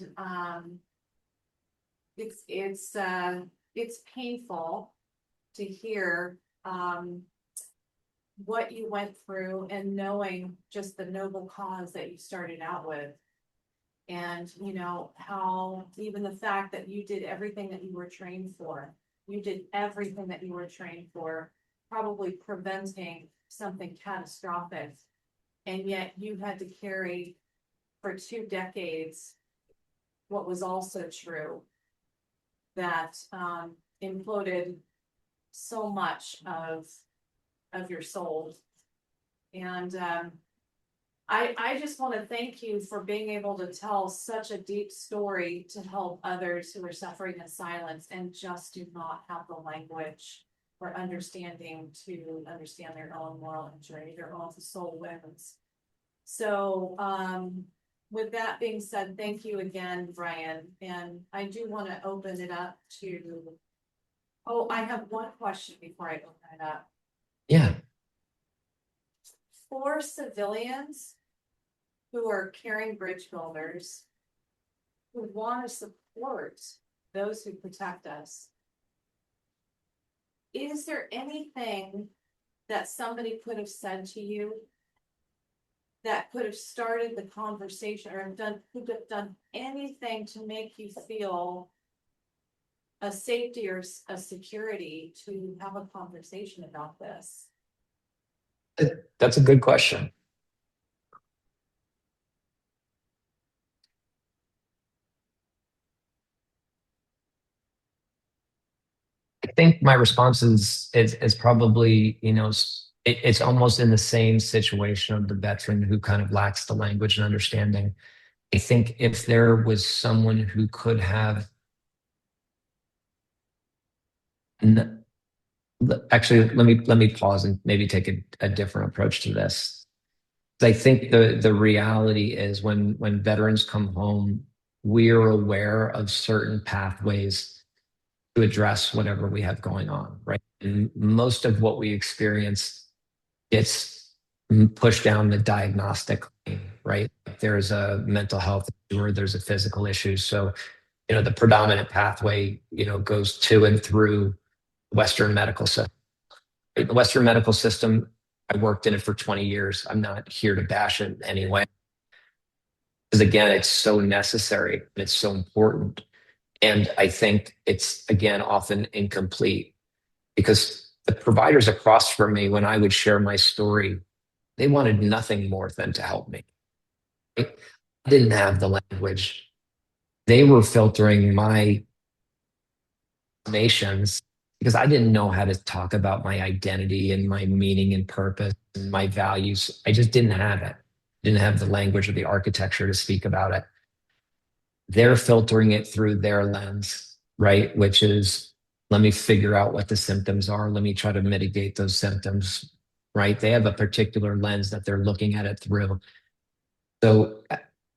S1: it's painful to hear what you went through, and knowing just the noble cause that you started out with. And you know how even the fact that you did everything that you were trained for, probably preventing something catastrophic. And yet you had to carry for 2 decades what was also true, that imploded so much of your soul. And I just want to thank you for being able to tell such a deep story to help others who are suffering in silence and just do not have the language or understanding to understand their own moral injury, their own soul wounds. So with that being said, thank you again, Brian. And I do want to open it up to, oh, I have one question before I open it up.
S2: Yeah.
S1: For civilians who are caring bridge builders, who want to support those who protect us, is there anything that somebody could have said to you that could have started the conversation, or could have done anything to make you feel a safety or a security to have a conversation about this?
S2: That's a good question. I think my response is probably, it's almost in the same situation of the veteran who kind of lacks the language and understanding. I think if there was someone who could have, actually, let me pause and maybe take a different approach to this. I think the reality is when veterans come home, we are aware of certain pathways to address whatever we have going on, right? And most of what we experience gets pushed down the diagnostic lane, right? There's a mental health issue or there's a physical issue. So, the predominant pathway, goes to and through Western medical system. The Western medical system, I worked in it for 20 years. I'm not here to bash it anyway. Because again, it's so necessary and it's so important. And I think it's, again, often incomplete, because the providers across from me, when I would share my story, they wanted nothing more than to help me. I didn't have the language. They were filtering my informations because I didn't know how to talk about my identity and my meaning and purpose and my values. I just didn't have it. Didn't have the language or the architecture to speak about it. They're filtering it through their lens, right? Which is, let me figure out what the symptoms are. Let me try to mitigate those symptoms, right? They have a particular lens that they're looking at it through. So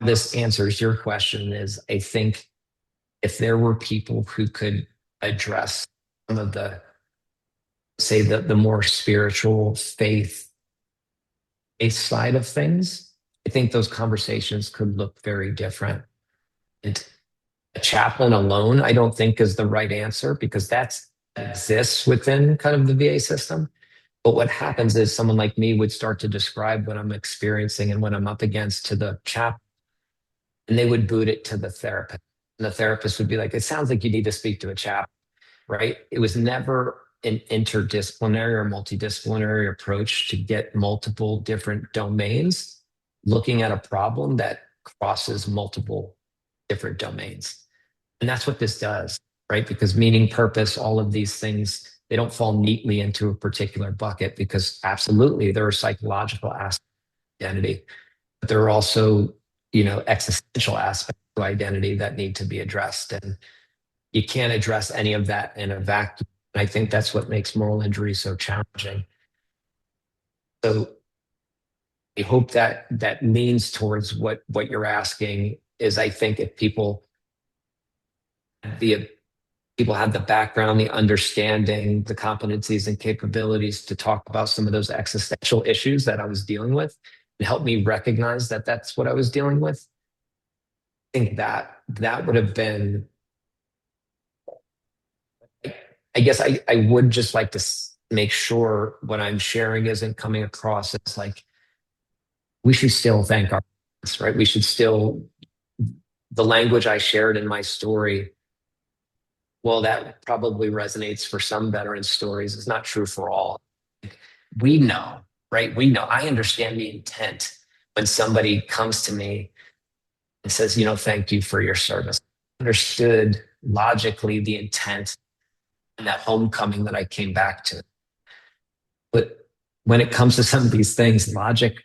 S2: this answers your question. Is I think if there were people who could address some of the, say, the more spiritual faith side of things, I think those conversations could look very different. And a chaplain alone, I don't think is the right answer, because that exists within kind of the VA system. But what happens is someone like me would start to describe what I'm experiencing and what I'm up against to the chaplain, and they would boot it to the therapist. And the therapist would be like, it sounds like you need to speak to a chaplain, right? It was never an interdisciplinary or multidisciplinary approach to get multiple different domains looking at a problem that crosses multiple different domains. And that's what this does, right? Because meaning, purpose, all of these things, they don't fall neatly into a particular bucket because absolutely there are psychological aspects of identity, but there are also, existential aspects to identity that need to be addressed. And you can't address any of that in a vacuum. And I think that's what makes moral injury so challenging. So I hope that that leans towards what you're asking is I think if the people have the background, the understanding, the competencies and capabilities to talk about some of those existential issues that I was dealing with and help me recognize that that's what I was dealing with. I think that that would have been, I guess I would just like to make sure what I'm sharing isn't coming across as like, we should still thank our parents, right? We should still, the language I shared in my story, well, that probably resonates for some veteran stories. It's not true for all. We know, right? We know. I understand the intent when somebody comes to me and says, thank you for your service. I understood logically the intent and that homecoming that I came back to. But when it comes to some of these things, logic,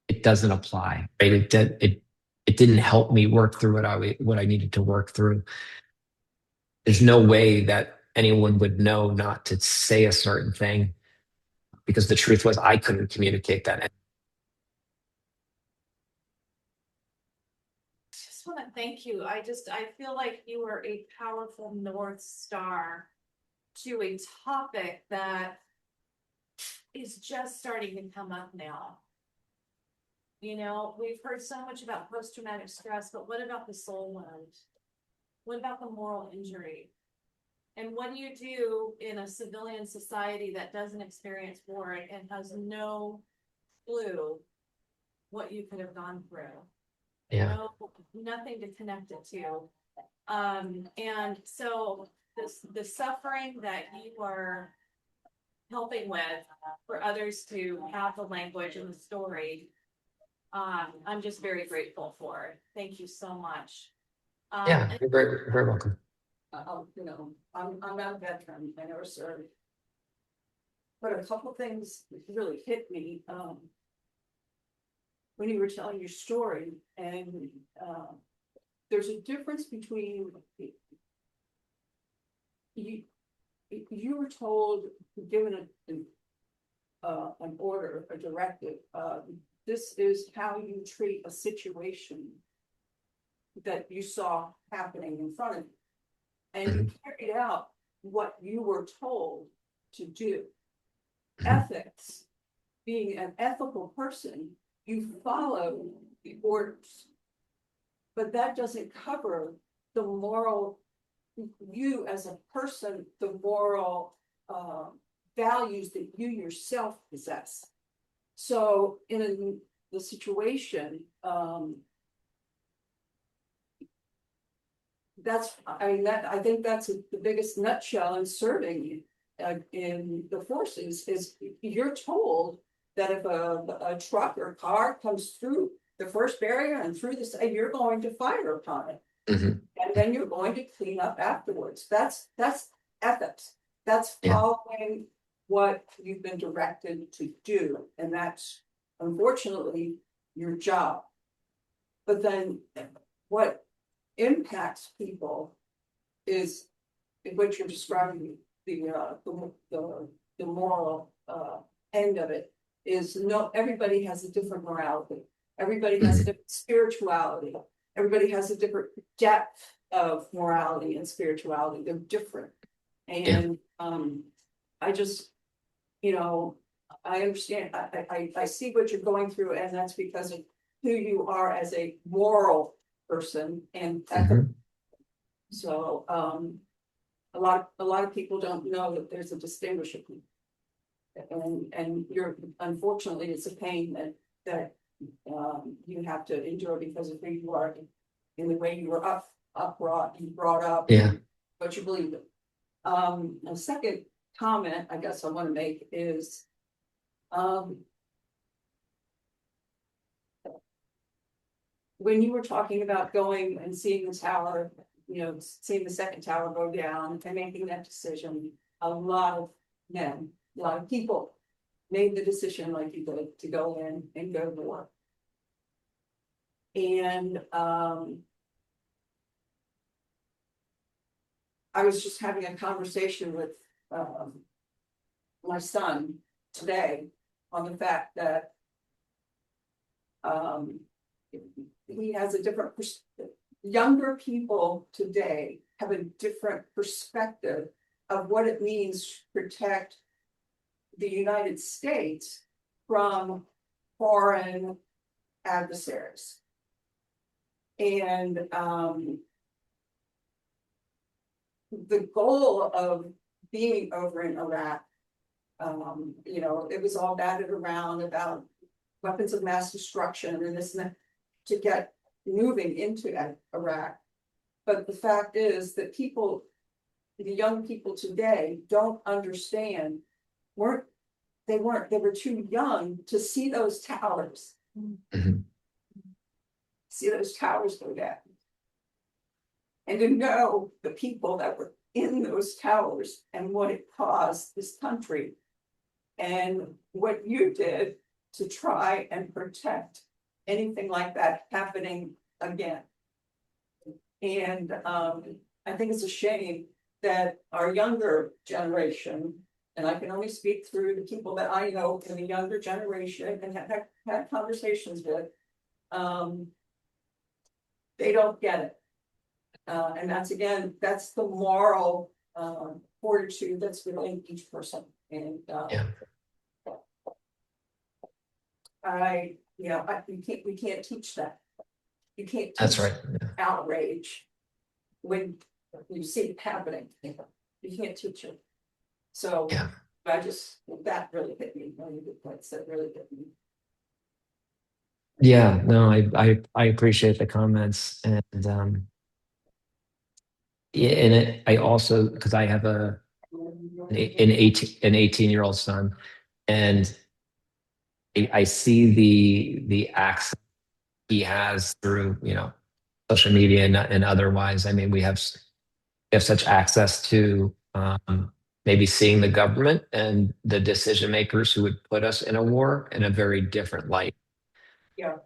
S2: it doesn't apply, right? It didn't help me work through what I needed to work through. There's no way that anyone would know not to say a certain thing because the truth was I couldn't communicate that.
S1: Just want to thank you. I feel like you are a powerful North Star to a topic that is just starting to come up now. We've heard so much about post-traumatic stress, but what about the soul wound? What about the moral injury? And what do you do in a civilian society that doesn't experience war and has no clue what you could have gone through?
S2: Yeah.
S1: Nothing to connect it to. And so the suffering that you are helping with for others to have the language and the story, I'm just very grateful for it. Thank you so much.
S2: Yeah, you're very welcome.
S3: I'm not a veteran. I never served. But a couple things really hit me when you were telling your story, and there's a difference between you were told, given an order, a directive. This is how you treat a situation that you saw happening in front of you. And you carried out what you were told to do. Ethics, being an ethical person, you follow the orders. But that doesn't cover the moral, you as a person, the moral values that you yourself possess. So in the situation, I think that's the biggest nutshell in serving in the forces is you're told that if a truck or car comes through the first barrier and through the side, you're going to fire upon it. And then you're going to clean up afterwards. That's ethics. That's following what you've been directed to do. And that's unfortunately your job. But then what impacts people is what you're describing, the moral end of it is everybody has a different morality. Everybody has a different spirituality. Everybody has a different depth of morality and spirituality. They're different. And I just, I understand. I see what you're going through, and that's because of who you are as a moral person. And so a lot of people don't know that there's a distinguishing. And you're, unfortunately, it's a pain that you have to endure because of who you are in the way you were up brought up.
S2: Yeah.
S3: What you believe in. A second comment I guess I want to make is, when you were talking about going and seeing the tower, seeing the second tower go down and making that decision, a lot of men, a lot of people made the decision like you did to go in and go to war. And I was just having a conversation with my son today on the fact that he has a different younger people today have a different perspective of what it means to protect the United States from foreign adversaries. And the goal of being over in Iraq, it was all batted around about weapons of mass destruction and this and that to get moving into Iraq. But the fact is that the young people today don't understand, they were too young to see those towers, see those towers go down. And to know the people that were in those towers and what it caused this country and what you did to try and protect anything like that happening again. And I think it's a shame that our younger generation, and I can only speak through the people that I know in the younger generation and have had conversations with, they don't get it. And that's the moral fortitude that's within each person. And we can't teach that. You can't teach
S2: That's right.
S3: outrage when you see it happening. You can't teach it. So that really hit me. One of the points that really hit me.
S2: Yeah, no, I appreciate the comments, and I also, because I have an 18-year-old son, and I see the access he has through social media and otherwise. I mean, we have such access to maybe seeing the government and the decision makers who would put us in a war in a very different light.
S3: Yeah.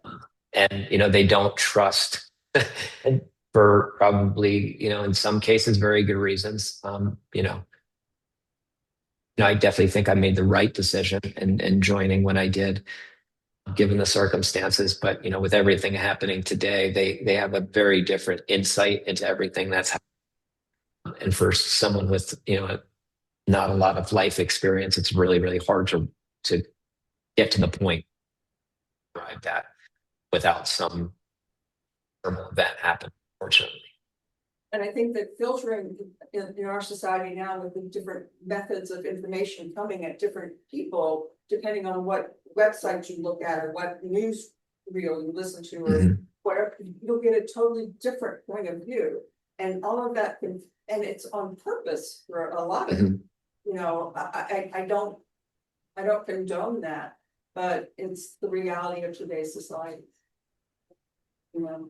S2: And they don't trust for probably in some cases very good reasons. I definitely think I made the right decision in joining when I did, given the circumstances. But with everything happening today, they have a very different insight into everything that's happening. And for someone with not a lot of life experience, it's really, really hard to get to the point where arrived at without some terrible event happen, unfortunately.
S3: And I think that filtering in our society now with the different methods of information coming at different people, depending on what website you look at or what news reel you listen to, or whatever, you'll get a totally different point of view. And all of that and it's on purpose for a lot of I don't condone that, but it's the reality of today's society.
S2: And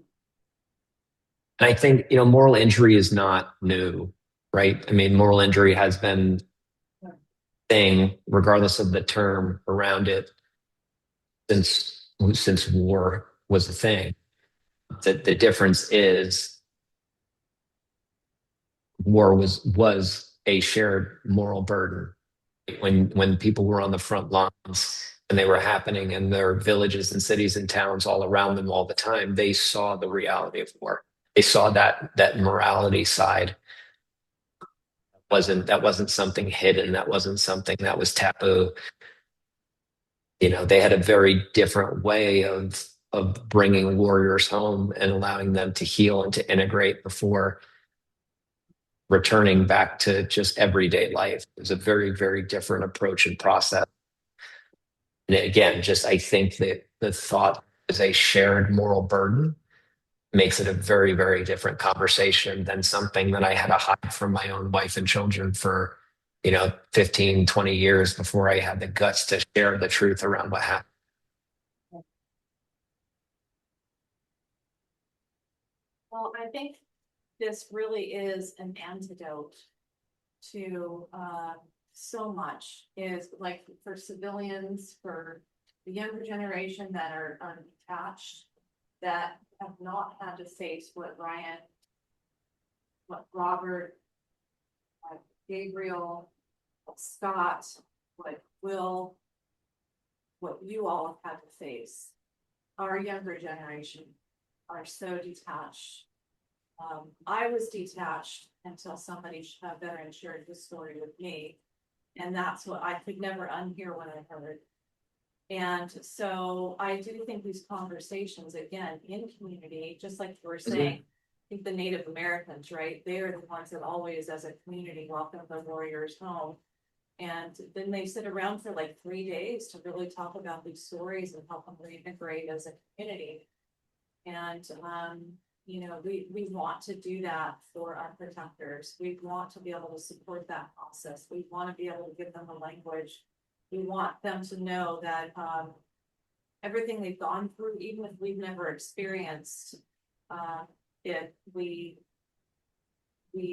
S2: I think, moral injury is not new, right? I mean, moral injury has been a thing, regardless of the term around it, since war was a thing. The difference is war was a shared moral burden. When people were on the front lines and they were happening in their villages and cities and towns all around them all the time, they saw the reality of war. They saw that morality side. That wasn't something hidden. That wasn't something that was taboo. They had a very different way of bringing warriors home and allowing them to heal and to integrate before returning back to just everyday life. It was a very, very different approach and process. And again, I think that the thought is a shared moral burden makes it a very, very different conversation than something that I had to hide from my own wife and children for, 15, 20 years before I had the guts to share the truth around what happened.
S1: Well, I think this really is an antidote to so much, is like for civilians, for the younger generation that are unattached, that have not had to face what Ryan, what Robert, what Gabriel, what Scott, what Will, what you all have had to face. Our younger generation are so detached. I was detached until somebody veteran shared this story with me. And that's what I could never unhear what I heard. And so I do think these conversations, again, in community, just like you were saying, I think the Native Americans, right? They're the ones that always, as a community, welcome the warriors home. And then they sit around for like 3 days to really talk about these stories and help them reintegrate as a community. And, we want to do that for our protectors. We want to be able to support that process. We want to be able to give them the language. We want them to know that everything they've gone through, even if we've never experienced it, we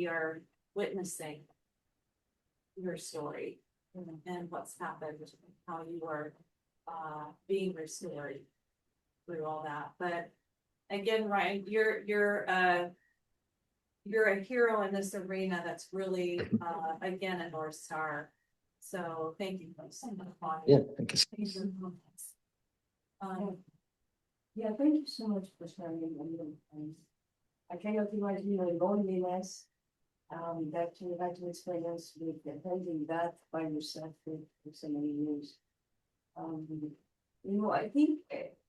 S1: are witnessing your story and what's happened, how you are being restored through all that. But again, Ryan, you're a hero in this arena that's really again a North Star. So thank you so much.
S2: Yeah, thank you.
S4: Yeah, thank you so much for sharing. I cannot imagine the loneliness that you had to experience with attending that by yourself for so many years. I think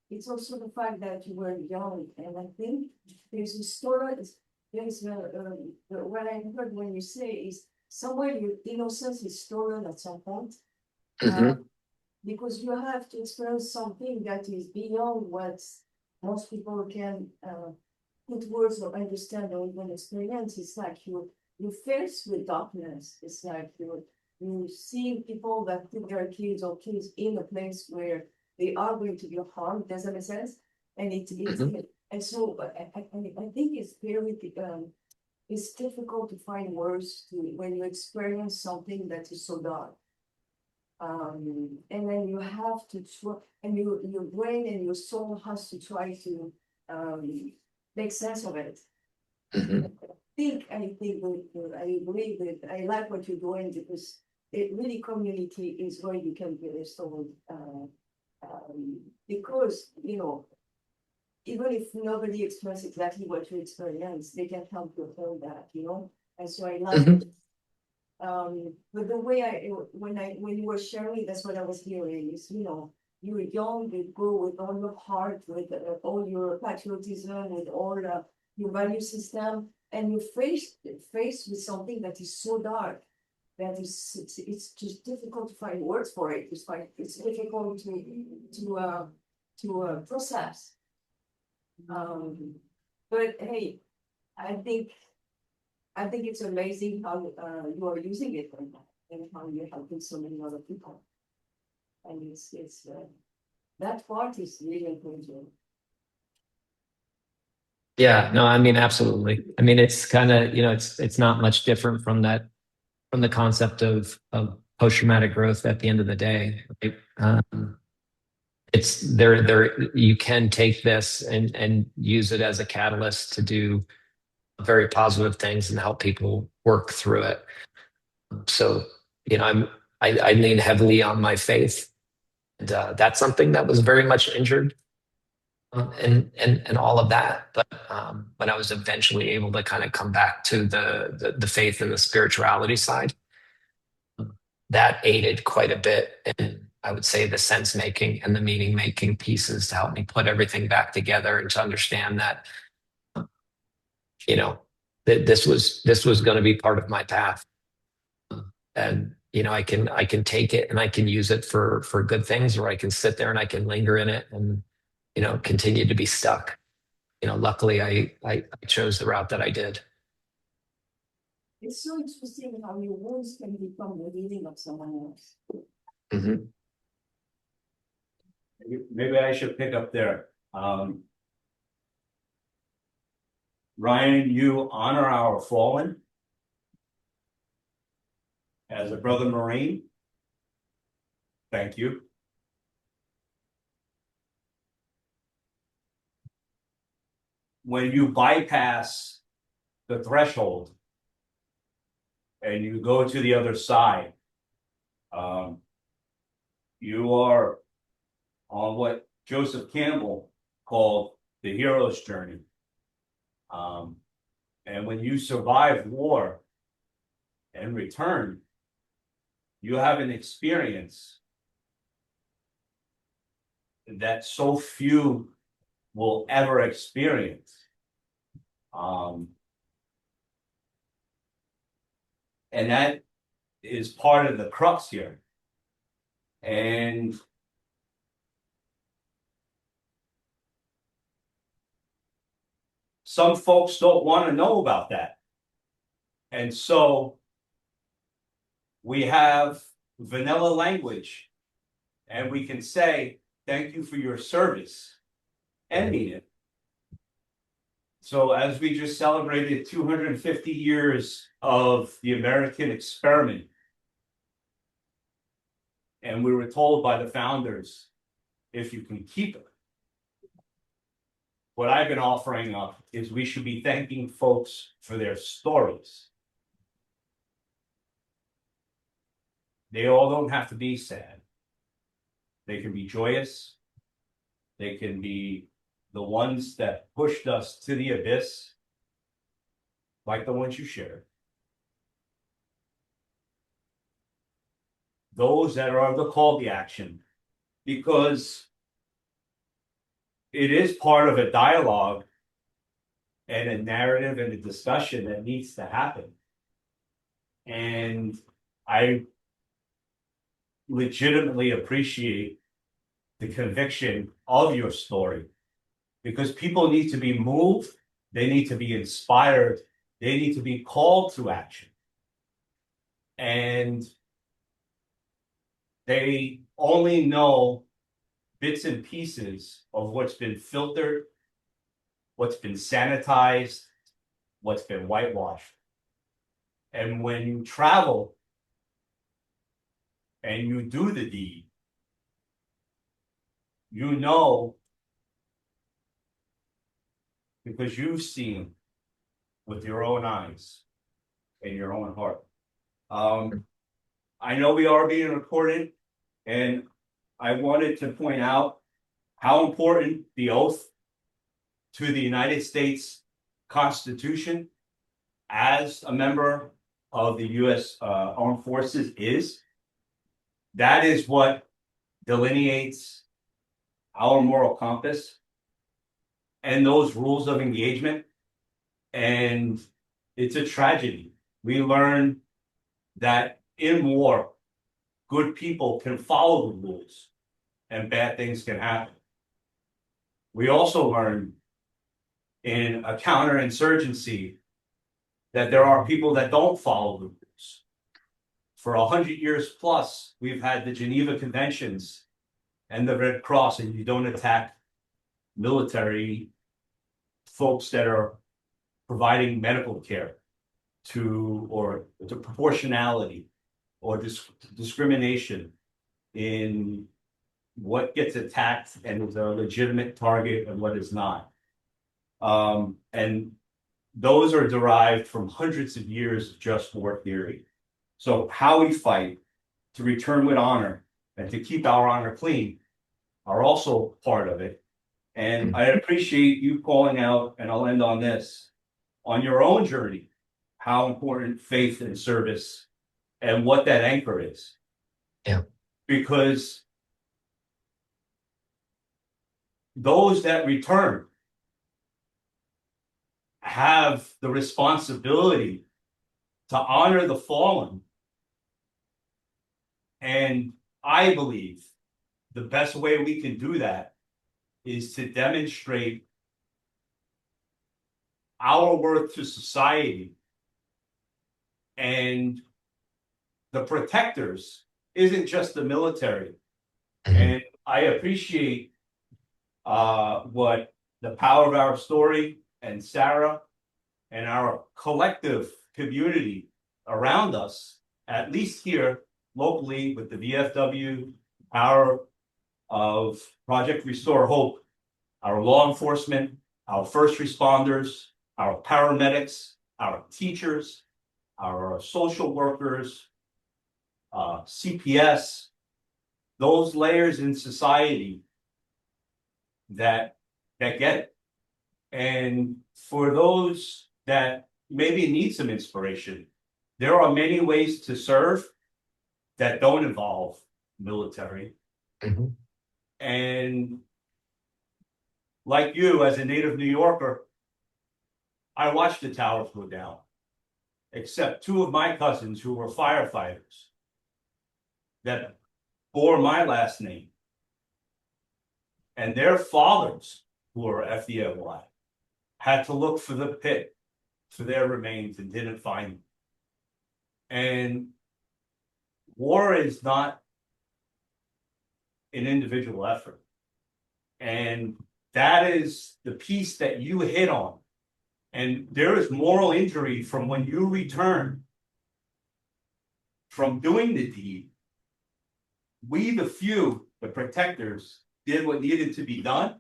S4: it's also the fact that you were young, and I think there's a story. What I heard when you say is somewhere your innocence is stolen at some point. Because you have to experience something that is beyond what most people can put words or understand or even experience. It's like you're faced with darkness. It's like you see people that put their kids or kids in a place where they are going to be harmed. Does that make sense? And and so I think it's very it's difficult to find words when you experience something that is so dark. And then you have to and your brain and your soul has to try to make sense of it. I believe that I like what you're doing because it really community is going to become very strong. Because even if nobody expresses exactly what you experience, they can help you feel that, and so I like it. But the way when you were sharing, that's what I was hearing is, you were young, you go with all your heart, with all your patriotism, with all your value system, and you're faced with something that is so dark that it's just difficult to find words for it. It's difficult to process. But hey, I think it's amazing how you are using it right now and how you're helping so many other people. And it's that part is really encouraging.
S2: Yeah, no, I mean, absolutely. I mean, it's kind of, it's not much different from the concept of post-traumatic growth at the end of the day. Right? It's you can take this and use it as a catalyst to do very positive things and help people work through it. So, I lean heavily on my faith. And that's something that was very much injured and all of that. But when I was eventually able to kind of come back to the faith and the spirituality side, that aided quite a bit in, I would say, the sense making and the meaning making pieces to help me put everything back together and to understand that, that this was going to be part of my path. And I can take it and I can use it for good things, or I can sit there and I can linger in it and continue to be stuck. luckily I chose the route that I did.
S4: It's so interesting how your wounds can become the healing of someone else.
S2: Mhm.
S5: Maybe I should pick up there. Ryan, you honor our fallen as a brother Marine. Thank you. When you bypass the threshold and you go to the other side, you are on what Joseph Campbell called the hero's journey. And when you survive war and return, you have an experience that so few will ever experience. And that is part of the crux here. And some folks don't want to know about that. And so we have vanilla language, and we can say, thank you for your service, and mean it. So as we just celebrated 250 years of the American experiment, and we were told by the founders, if you can keep it. What I've been offering up is we should be thanking folks for their stories. They all don't have to be sad. They can be joyous. They can be the ones that pushed us to the abyss, like the ones you shared. Those that are the call to action, because it is part of a dialogue and a narrative and a discussion that needs to happen. And I legitimately appreciate the conviction of your story, because people need to be moved, they need to be inspired, they need to be called to action. And they only know bits and pieces of what's been filtered, what's been sanitized, what's been whitewashed. And when you travel and you do the deed, you know, because you've seen with your own eyes and your own heart. I know we are being recorded, and I wanted to point out how important the oath to the United States Constitution as a member of the U.S. Armed Forces is. That is what delineates our moral compass and those rules of engagement. And it's a tragedy. We learn that in war, good people can follow the rules and bad things can happen. We also learn in a counterinsurgency that there are people that don't follow the rules. For 100 years plus, we've had the Geneva Conventions and the Red Cross, and you don't attack military folks that are providing medical care or to proportionality or discrimination in what gets attacked and is a legitimate target and what is not. And those are derived from hundreds of years of just war theory. So how we fight to return with honor and to keep our honor clean are also part of it. And I appreciate you calling out, and I'll end on this, on your own journey, how important faith and service and what that anchor is.
S2: Yeah.
S5: Because those that return have the responsibility to honor the fallen. And I believe the best way we can do that is to demonstrate our worth to society. And the protectors isn't just the military. And I appreciate what the power of our story and Sarah and our collective community around us, at least here locally with the VFW, power of Project Restore Hope, our law enforcement, our first responders, our paramedics, our teachers, our social workers, CPS, those layers in society that get it. And for those that maybe need some inspiration, there are many ways to serve that don't involve military.
S2: Mm-hmm.
S5: And like you, as a native New Yorker, I watched the towers go down, except two of my cousins who were firefighters that bore my last name, and their fathers, who were FDNY, had to look for the pit for their remains and didn't find them. And war is not an individual effort. And that is the piece that you hit on. And there is moral injury from when you return from doing the deed. We, the few, the protectors, did what needed to be done.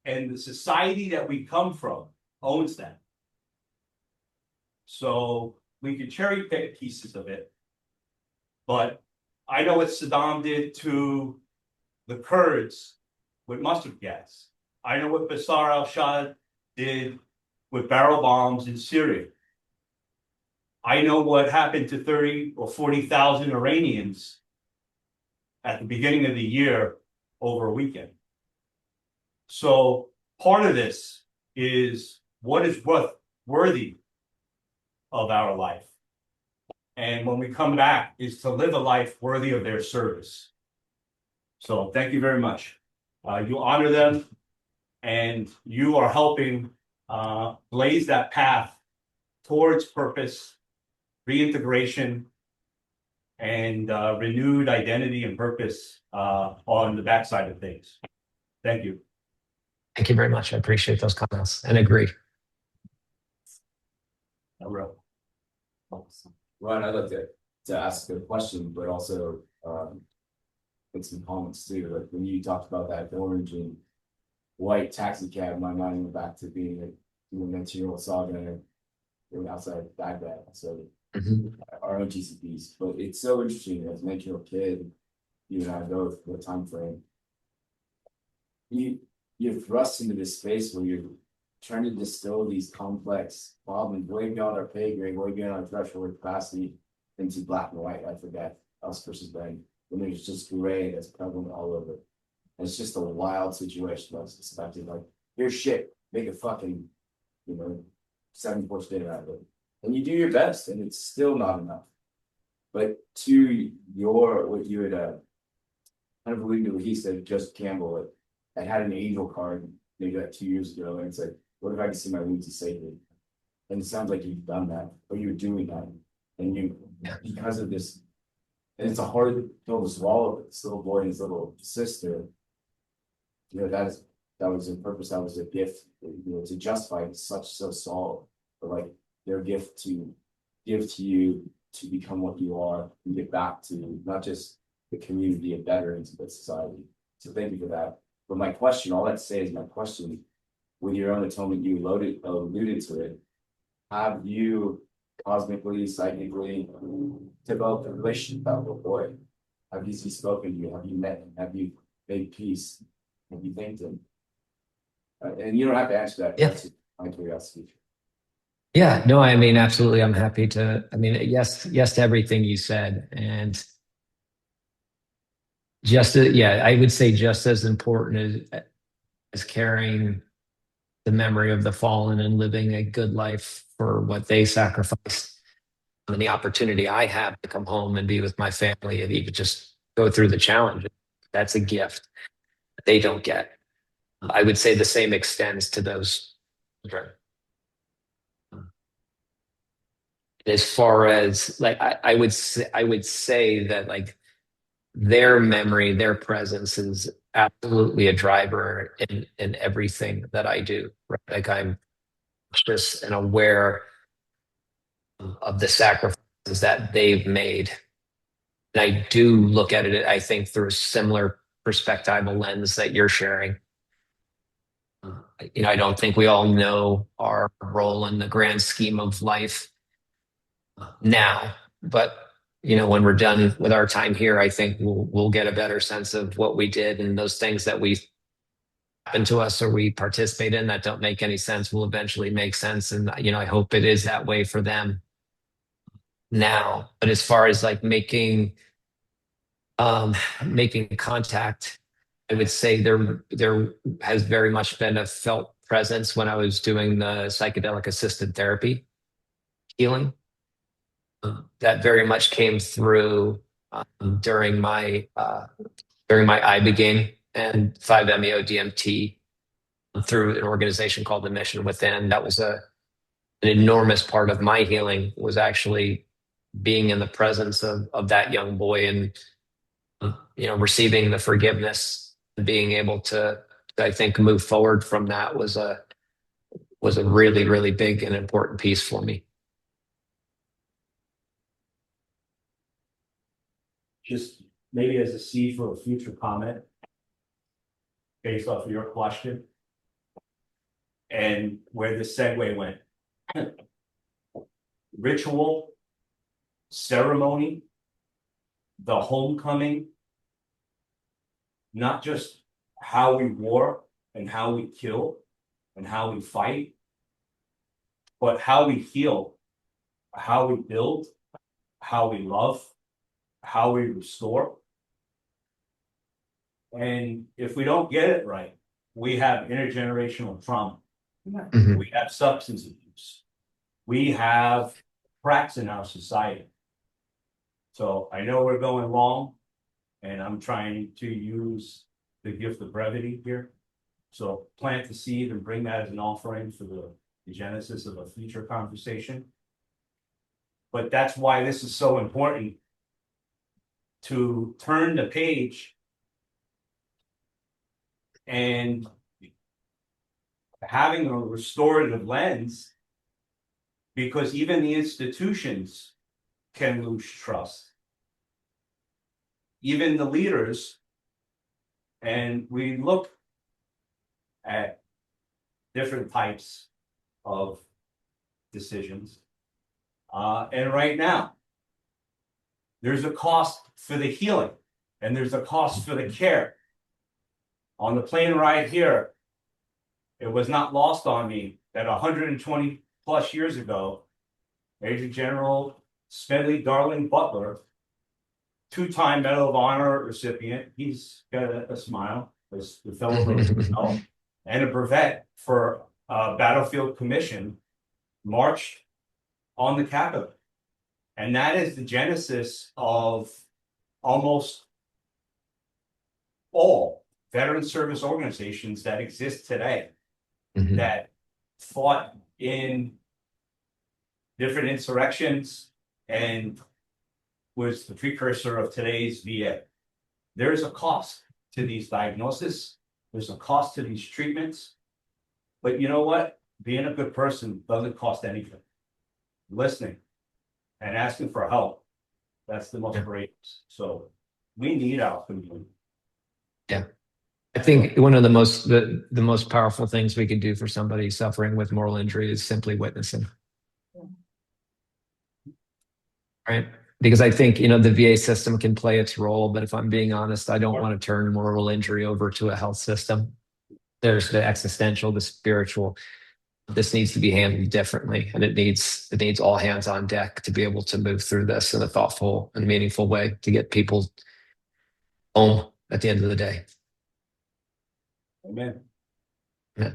S5: And the society that we come from owns that. So we could cherry pick pieces of it. But I know what Saddam did to the Kurds with mustard gas. I know what Bashar al-Assad did with barrel bombs in Syria. I know what happened to 30 or 40,000 Iranians at the beginning of the year over a weekend. So part of this is what is worthy of our life. And when we come back is to live a life worthy of their service. So thank you very much. You honor them and you are helping blaze that path towards purpose, reintegration, and renewed identity and purpose on the backside of things. Thank you.
S2: Thank you very much. I appreciate those comments and agree.
S6: Ron, I'd like to ask a question, but also make some comments too. Like when you talked about that orange and white taxi cab, my mind went back to being a 19-year-old saga outside Baghdad. So our own GCPs. But it's so interesting as a 19-year-old kid, you and I both, what time frame. You're thrust into this space where you're trying to distill these complex problems way beyond our pay grade, way beyond our threshold capacity into black and white. I forget us versus them. When there's just gray that's prevalent all over. And it's just a wild situation. I was expecting, like, here's shit, make a fucking, 7-course dinner out of it. And you do your best, and it's still not enough. But to what you had kind of alluded to what he said, just Campbell, I had an angel card maybe like 2 years ago, and it's like, what if I could see my wounds as sacred? And it sounds like you've done that, or you're doing that. And you, because of this, and it's a hard pill to swallow, but this little boy and his little sister, that was a purpose, that was a gift, to justify it, such so solid, but like their gift to give to you to become what you are and get back to not just the community of veterans, but society. So thank you for that. But my question, all that to say is my question, with your own atonement, you alluded to it. Have you cosmically, psychically developed a relationship with that little boy? Have you spoken to you? Have you met him? Have you made peace? Have you thanked him? And you don't have to answer that.
S2: Yeah.
S6: That's my curiosity.
S2: Yeah, no, I mean, absolutely. I'm happy to, yes to everything you said. And I would say just as important as carrying the memory of the fallen and living a good life for what they sacrificed, and the opportunity I have to come home and be with my family and even just go through the challenge. That's a gift that they don't get. I would say the same extends to those children. As far as like, I would say that like their memory, their presence is absolutely a driver in everything that I do. Right? Like I'm conscious and aware of the sacrifices that they've made. And I do look at it, I think, through a similar perspectival lens that you're sharing. I don't think we all know our role in the grand scheme of life now, but when we're done with our time here, I think we'll get a better sense of what we did, and those things that we happen to us or we participate in that don't make any sense will eventually make sense. And I hope it is that way for them now. But as far as like making contact, I would say there has very much been a felt presence when I was doing the psychedelic assisted therapy healing. That very much came through during my ibogaine and 5-MeO DMT through an organization called the Mission Within. That was an enormous part of my healing, was actually being in the presence of that young boy and receiving the forgiveness and being able to, I think, move forward from that was a really, really big and important piece for me.
S5: Just maybe as a seed for a future comment based off of your question and where this segue went. Ritual, ceremony, the homecoming, not just how we war and how we kill and how we fight, but how we heal, how we build, how we love, how we restore. And if we don't get it right, we have intergenerational trauma.
S2: Mhm.
S5: We have substance abuse. We have cracks in our society. So I know we're going long, and I'm trying to use the gift of brevity here. So plant the seed and bring that as an offering for the genesis of a future conversation. But that's why this is so important, to turn the page and having a restorative lens, because even the institutions can lose trust. Even the leaders, and we look at different types of decisions. And right now, there's a cost for the healing, and there's a cost for the care. On the plane ride here, it was not lost on me that 120 plus years ago, Major General Smedley Darling Butler, two-time Medal of Honor recipient, he's got a smile, as the fellow Roosevelt, and a brevet for Battlefield Commission, marched on the Capitol. And that is the genesis of almost all veteran service organizations that exist today,
S2: Mhm.
S5: that fought in different insurrections and was the precursor of today's VA. There is a cost to these diagnoses. There's a cost to these treatments. But you know what? Being a good person doesn't cost anything. Listening and asking for help, that's the most courageous. So we need our community.
S2: Yeah. I think one of the most powerful things we can do for somebody suffering with moral injury is simply witnessing. Right? Because I think, the VA system can play its role, but if I'm being honest, I don't want to turn moral injury over to a health system. There's the existential, the spiritual. This needs to be handled differently, and it needs all hands on deck to be able to move through this in a thoughtful and meaningful way to get people home at the end of the day.
S5: Amen.
S2: Yeah.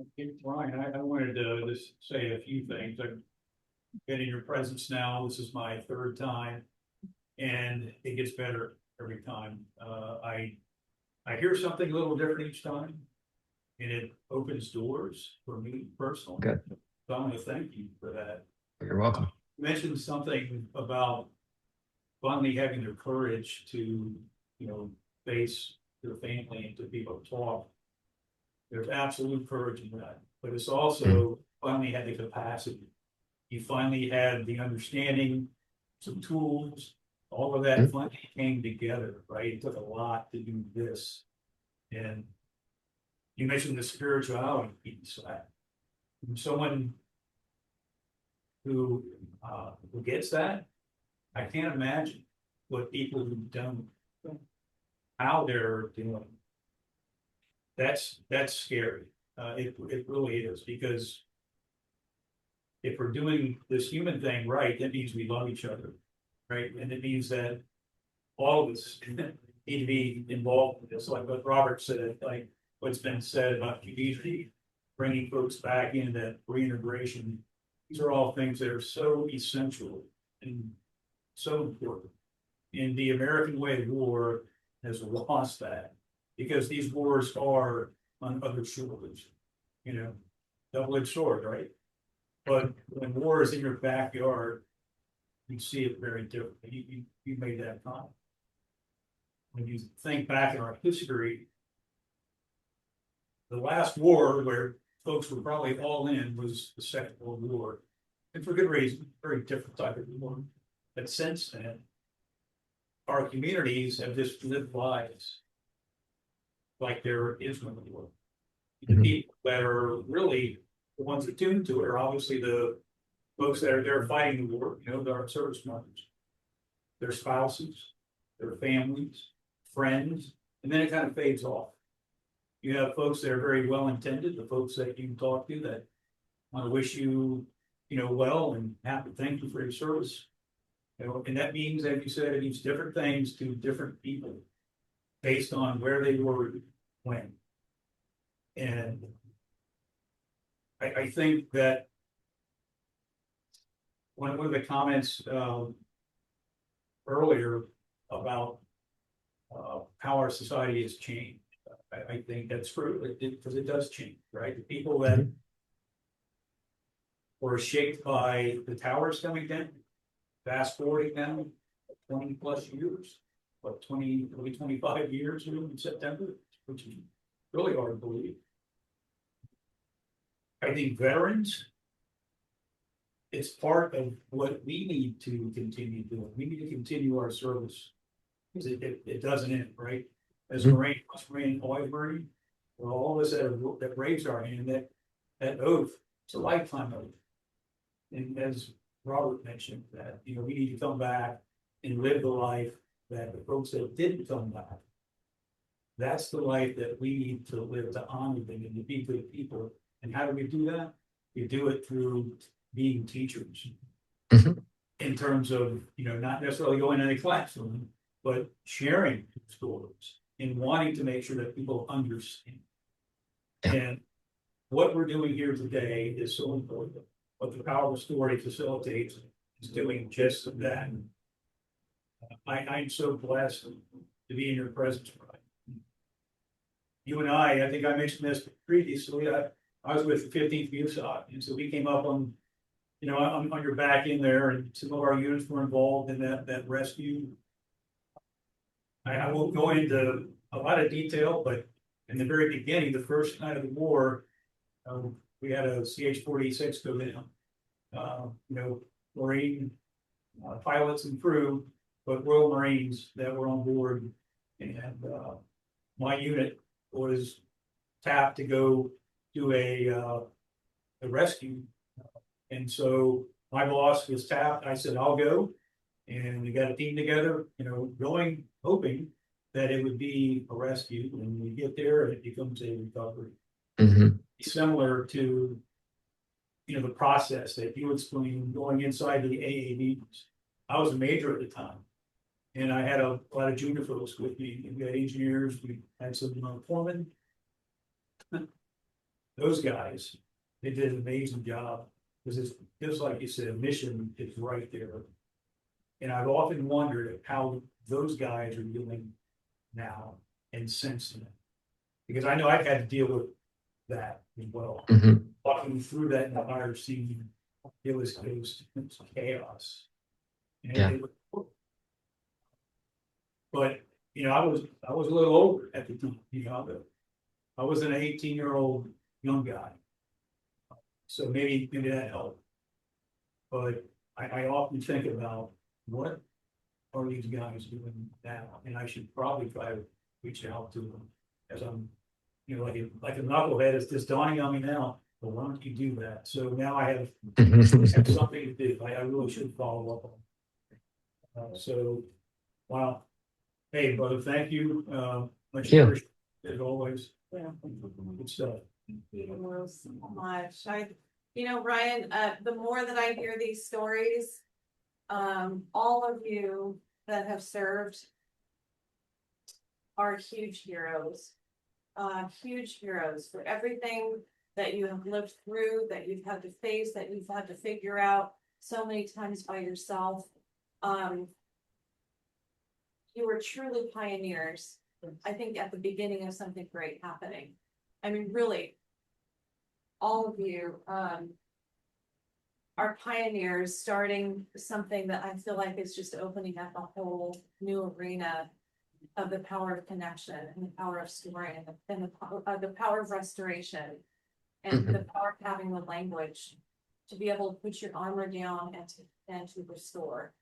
S7: Okay, Ryan, I wanted to just say a few things. I've been in your presence now. This is my third time, and it gets better every time. I I hear something a little different each time. And it opens doors for me personally.
S2: Good.
S7: So I want to thank you for that.
S2: You're welcome.
S7: You mentioned something about finally having the courage to, face your family and to be able to talk. There's absolute courage in that, but it's also finally had the capacity. You finally had the understanding, some tools, all of that finally came together, right? It took a lot to do this. And you mentioned the spirituality piece. Someone who gets that, I can't imagine what people who don't, how they're doing. That's scary. It really is, because if we're doing this human thing right, that means we love each other, right? And it means that all of us need to be involved in this, like what Robert said, like what's been said about community, bringing folks back in, that reintegration. These are all things that are so essential and so important. And the American way of war has lost that, because these wars are on other shoulders, double-edged sword, right? But when war is in your backyard, you see it very differently. You made that comment. When you think back in our history, the last war where folks were probably all in was the Second World War. And for good reason, very different type of war. But since then, our communities have just lived lives like there is no war. The people that are really the ones attuned to it are obviously the folks that are there fighting the war, our service members, their spouses, their families, friends, and then it kind of fades off. You have folks that are very well intended, the folks that you can talk to that want to wish you, well and happy, thank you for your service. And that means, as you said, it means different things to different people based on where they were when. And I think that one of the comments earlier about how our society has changed, I think that's true, because it does change, right? The people that were shaped by the towers coming down, fast forwarding now 20 plus years, 25 years in September, which is really hard to believe. I think veterans, it's part of what we need to continue doing. We need to continue our service, because it doesn't end, right? As Marine, always Marine, well, all of us that raised our hand, that oath, it's a lifetime oath. And as Robert mentioned, that we need to come back and live the life that the folks that didn't come back. That's the life that we need to live, to honor them and to be good people. And how do we do that? We do it through being teachers. In terms of, not necessarily going in a classroom, but sharing stories and wanting to make sure that people understand. And what we're doing here today is so important. What the Power of the Story facilitates is doing just that. I'm so blessed to be in your presence, Brian. You and I think I mentioned this previously, I was with the 15th USOC, and so we came up on, on your back in there, and some of our units were involved in that rescue. I won't go into a lot of detail, but in the very beginning, the first night of the war, we had a CH-46 go down. Marine pilots and crew, but Royal Marines that were on board, and my unit was tapped to go do a rescue. And so my boss was tapped. I said, I'll go. And we got a team together, going, hoping that it would be a rescue. When we get there, it becomes a recovery. Similar to, the process that you explained going inside the AAVs. I was a major at the time. And I had a lot of junior folks with me. We had engineers, we had some foremen. Those guys, they did an amazing job, because it's just like you said, mission is right there. And I've often wondered how those guys are doing now, and sensing it. Because I know I've had to deal with that as well.
S2: Mhm.
S7: Walking through that entire scene, it was chaos. And
S2: Yeah.
S7: it was- But, you know, I was a little older at the time, you know, I was an 18-year-old young guy. So maybe that helped. But I often think about what are these guys doing now? And I should probably try to reach out to them as I'm, you know, like a knucklehead, it's just dawning on me now. But why don't you do that? So now I have something to do. I really should follow up on. So, wow. Hey, brother, thank you. Much
S2: Yeah.
S7: appreciated as always.
S3: Yeah.
S7: Good stuff.
S1: Thank you so much. You know, Ryan, the more that I hear these stories, all of you that have served are huge heroes. Huge heroes for everything that you have lived through, that you've had to face, that you've had to figure out so many times by yourself. You were truly pioneers, I think, at the beginning of something great happening. I mean, really, all of you are pioneers starting something that I feel like is just opening up a whole new arena of the power of connection and the power of story and the power of restoration and the power of having the language to be able to put your armor down and to restore.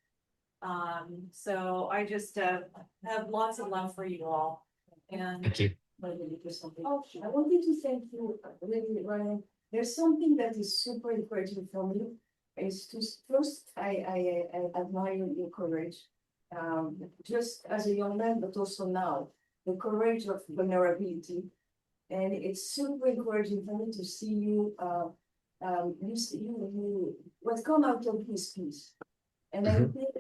S1: So I just have lots of love for you all. And
S2: Thank you.
S4: Oh, I wanted to thank you, really, Ryan. There's something that is super encouraging for me. Is to first, I admire your courage. Just as a young man, but also now, the courage of vulnerability. And it's super encouraging for me to see you, what come out of this piece. And I think,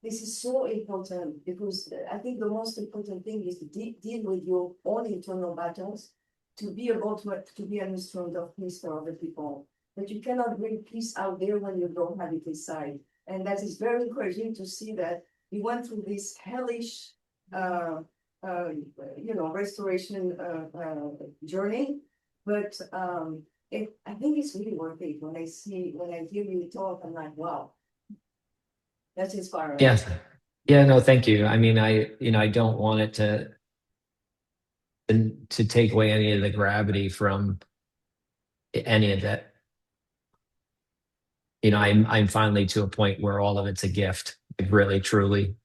S4: this is so important because I think the most important thing is to deal with your own internal battles to be able to be an instrument of peace for other people. But you cannot bring peace out there when you don't have it inside. And that is very encouraging to see that you went through this hellish, restoration journey. But I think it's really worth it when I hear you talk. I'm like, wow. That's inspiring.
S2: Yeah. Yeah, no, thank you. I mean, I don't want it to take away any of the gravity from any of that. You know, I'm finally to a point where all of it's a gift. Like, really, truly.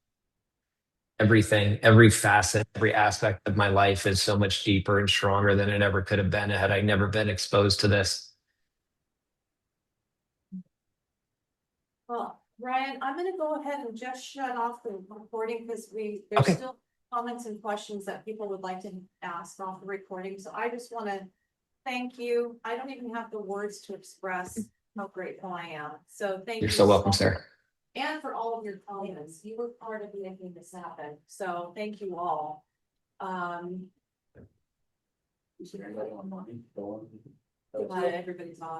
S2: Everything, every facet, every aspect of my life is so much deeper and stronger than it ever could have been had I never been exposed to this.
S1: well, Ryan, I'm gonna go ahead and just shut off the recording because there's
S2: Okay.
S1: still comments and questions that people would like to ask off the recording. So I just want to thank you. I don't even have the words to express how grateful I am. So thank you.
S2: You're so welcome, sir.
S1: And for all of your comments. You were part of making this happen. So thank you all.
S6: Is there anybody online?
S1: Everybody's on.